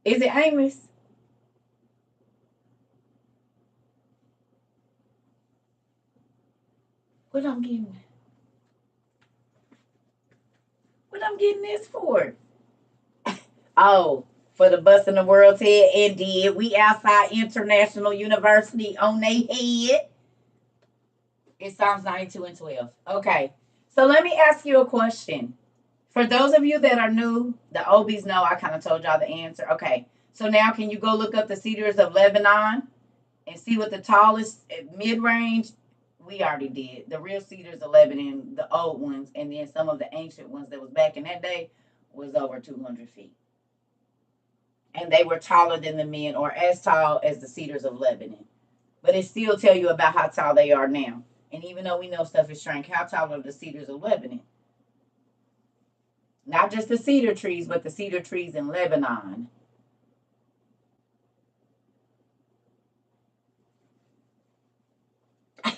Is it Amos? What I'm getting what I'm getting this for? Oh, for the busting the world's head. Indeed. We outside International University on their head. It's Psalms 92 and 12. Okay. So let me ask you a question. For those of you that are new, the OBs know I kind of told y'all the answer. Okay. So now can you go look up the cedars of Lebanon and see what the tallest mid range? We already did. The real cedars of Lebanon, the old ones, and then some of the ancient ones that was back in that day was over 200 feet. And they were taller than the men or as tall as the cedars of Lebanon. But it still tell you about how tall they are now. And even though we know stuff is shrank, how tall are the cedars of Lebanon? Not just the cedar trees, but the cedar trees in Lebanon. I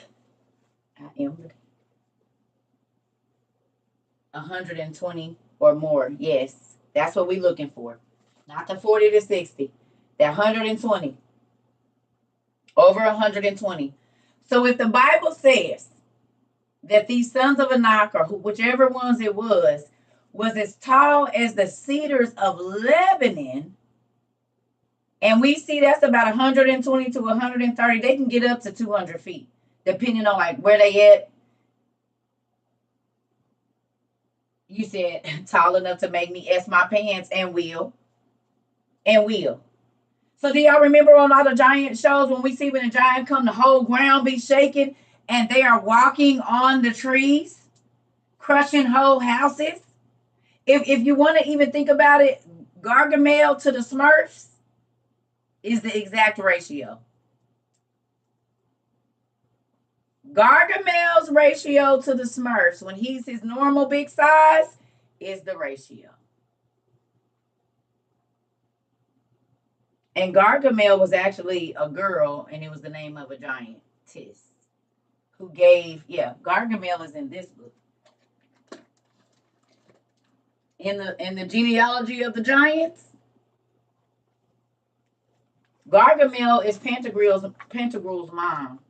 am 120 or more. Yes, that's what we're looking for. Not the 40 to 60. That 120. Over 120. So if the Bible says that these sons of Anak, or whichever ones it was as tall as the cedars of Lebanon, and we see that's about 120 to 130, they can get up to 200 feet, depending on like where they at. You said tall enough to make me S my pants and will. And will. So do y'all remember on all the giant shows when we see when a giant come, the whole ground be shaking and they are walking on the trees, crushing whole houses? If you want to even think about it, Gargamel to the Smurfs is the exact ratio. Gargamel's ratio to the Smurfs when he's his normal big size is the ratio. And Gargamel was actually a girl, and it was the name of a giantess who gave. Yeah, Gargamel is in this book. In the genealogy of the giants, Gargamel is Pantagruel's mom.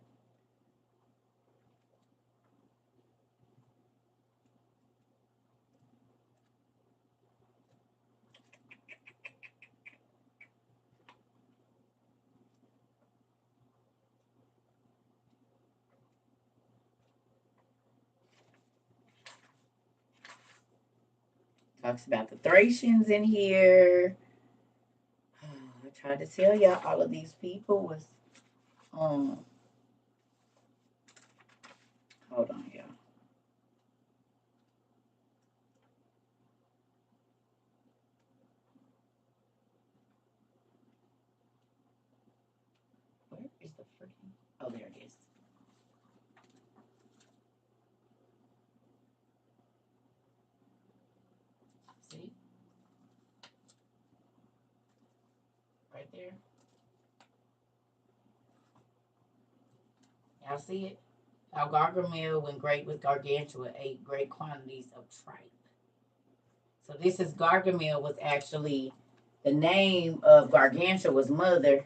Talks about the Thracians in here. I tried to tell y'all all of these people was um hold on y'all. Where is the freaking oh there it is. See? Right there. Y'all see it? How Gargamel, when great with Gargantua, ate great quantities of tripe. So this is Gargamel was actually the name of Gargantua's mother.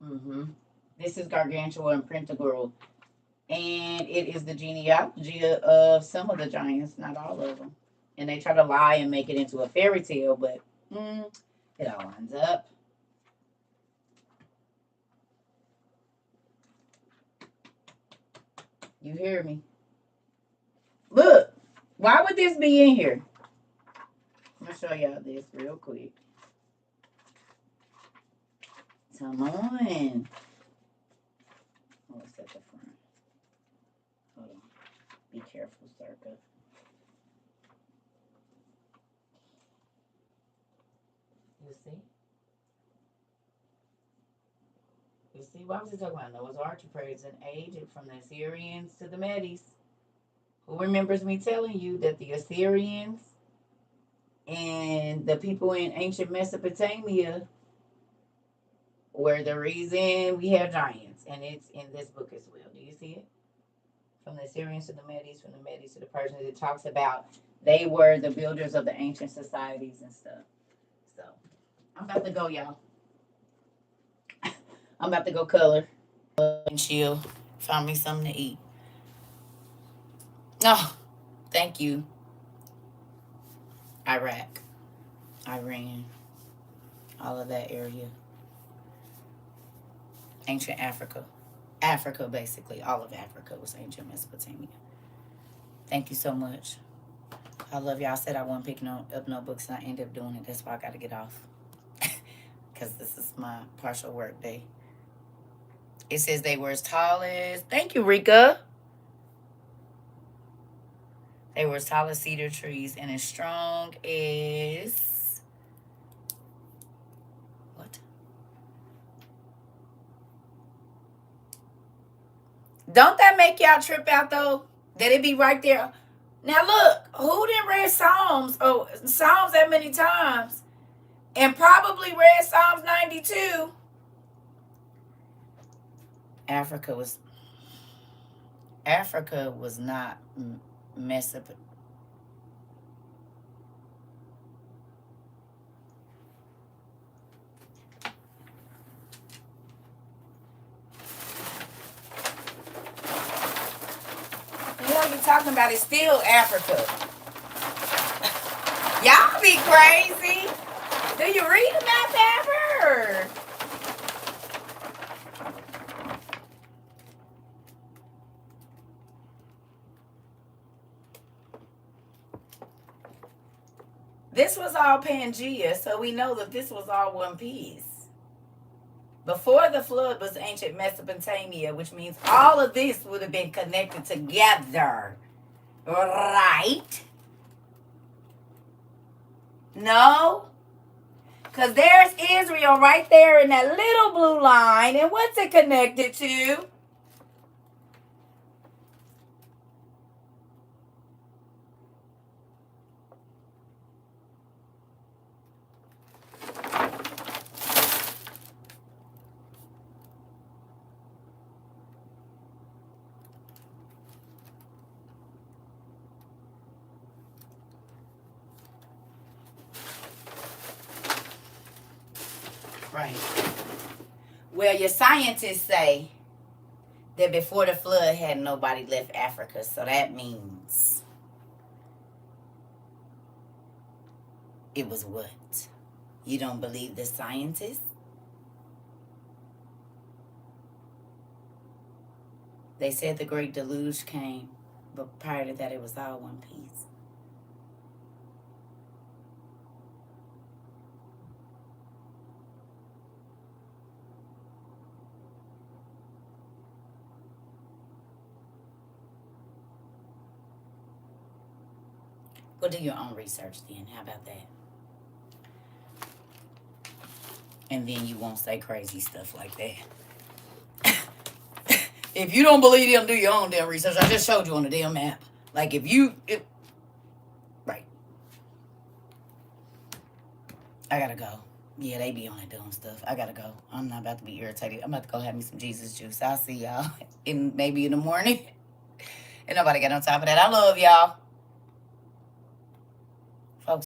Mm-hmm. This is Gargantua and Pantagruel. And it is the genealogy of some of the giants, not all of them. And they try to lie and make it into a fairy tale, but it all ends up. You hear me? Look, why would this be in here? I'm gonna show y'all this real quick. Come on. Oh, it's at the front. Hold on. Be careful, Circa. You see? You see, what was he talking about? Noah's Ark praise and age from the Assyrians to the Medes. Who remembers me telling you that the Assyrians and the people in ancient Mesopotamia were the reason we have giants? And it's in this book as well. Do you see it? From the Assyrians to the Medes, from the Medes to the Persians. It talks about they were the builders of the ancient societies and stuff. So, I'm about to go, y'all. I'm about to go color and chill. Find me something to eat. Oh, thank you. Iraq, Iran, all of that area. Ancient Africa. Africa, basically. All of Africa was ancient Mesopotamia. Thank you so much. I love y'all. I said I wasn't picking up no books, and I ended up doing it. That's why I got to get off. Because this is my partial work day. It says they were as tall as... Thank you, Rika. They were as tall as cedar trees and as strong as... What? Don't that make y'all trip out, though? That it be right there? Now, look. Who didn't read Psalms that many times? And probably read Psalms 92. Africa was not Mesopotamia. The hell you talking about? It's still Africa. Y'all be crazy. Do you read about that ever? This was all Pangea, so we know that this was all one piece. Before the flood was ancient Mesopotamia, which means all of this would have been connected together. Right? No? Because there's Israel right there in that little blue line. And what's it connected to? Right. Well, your scientists say that before the flood had nobody left Africa. So that means it was what? You don't believe the scientists? They said the Great Deluge came, but prior to that it was all one piece. Go do your own research then. How about that? And then you won't say crazy stuff like that. If you don't believe them, do your own damn research. I just showed you on the damn map. Like right. I gotta go. Yeah, they be on that dumb stuff. I gotta go. I'm not about to be irritated. I'm about to go have me some Jesus juice. I'll see y'all maybe in the morning. And nobody got no time for that. I love y'all.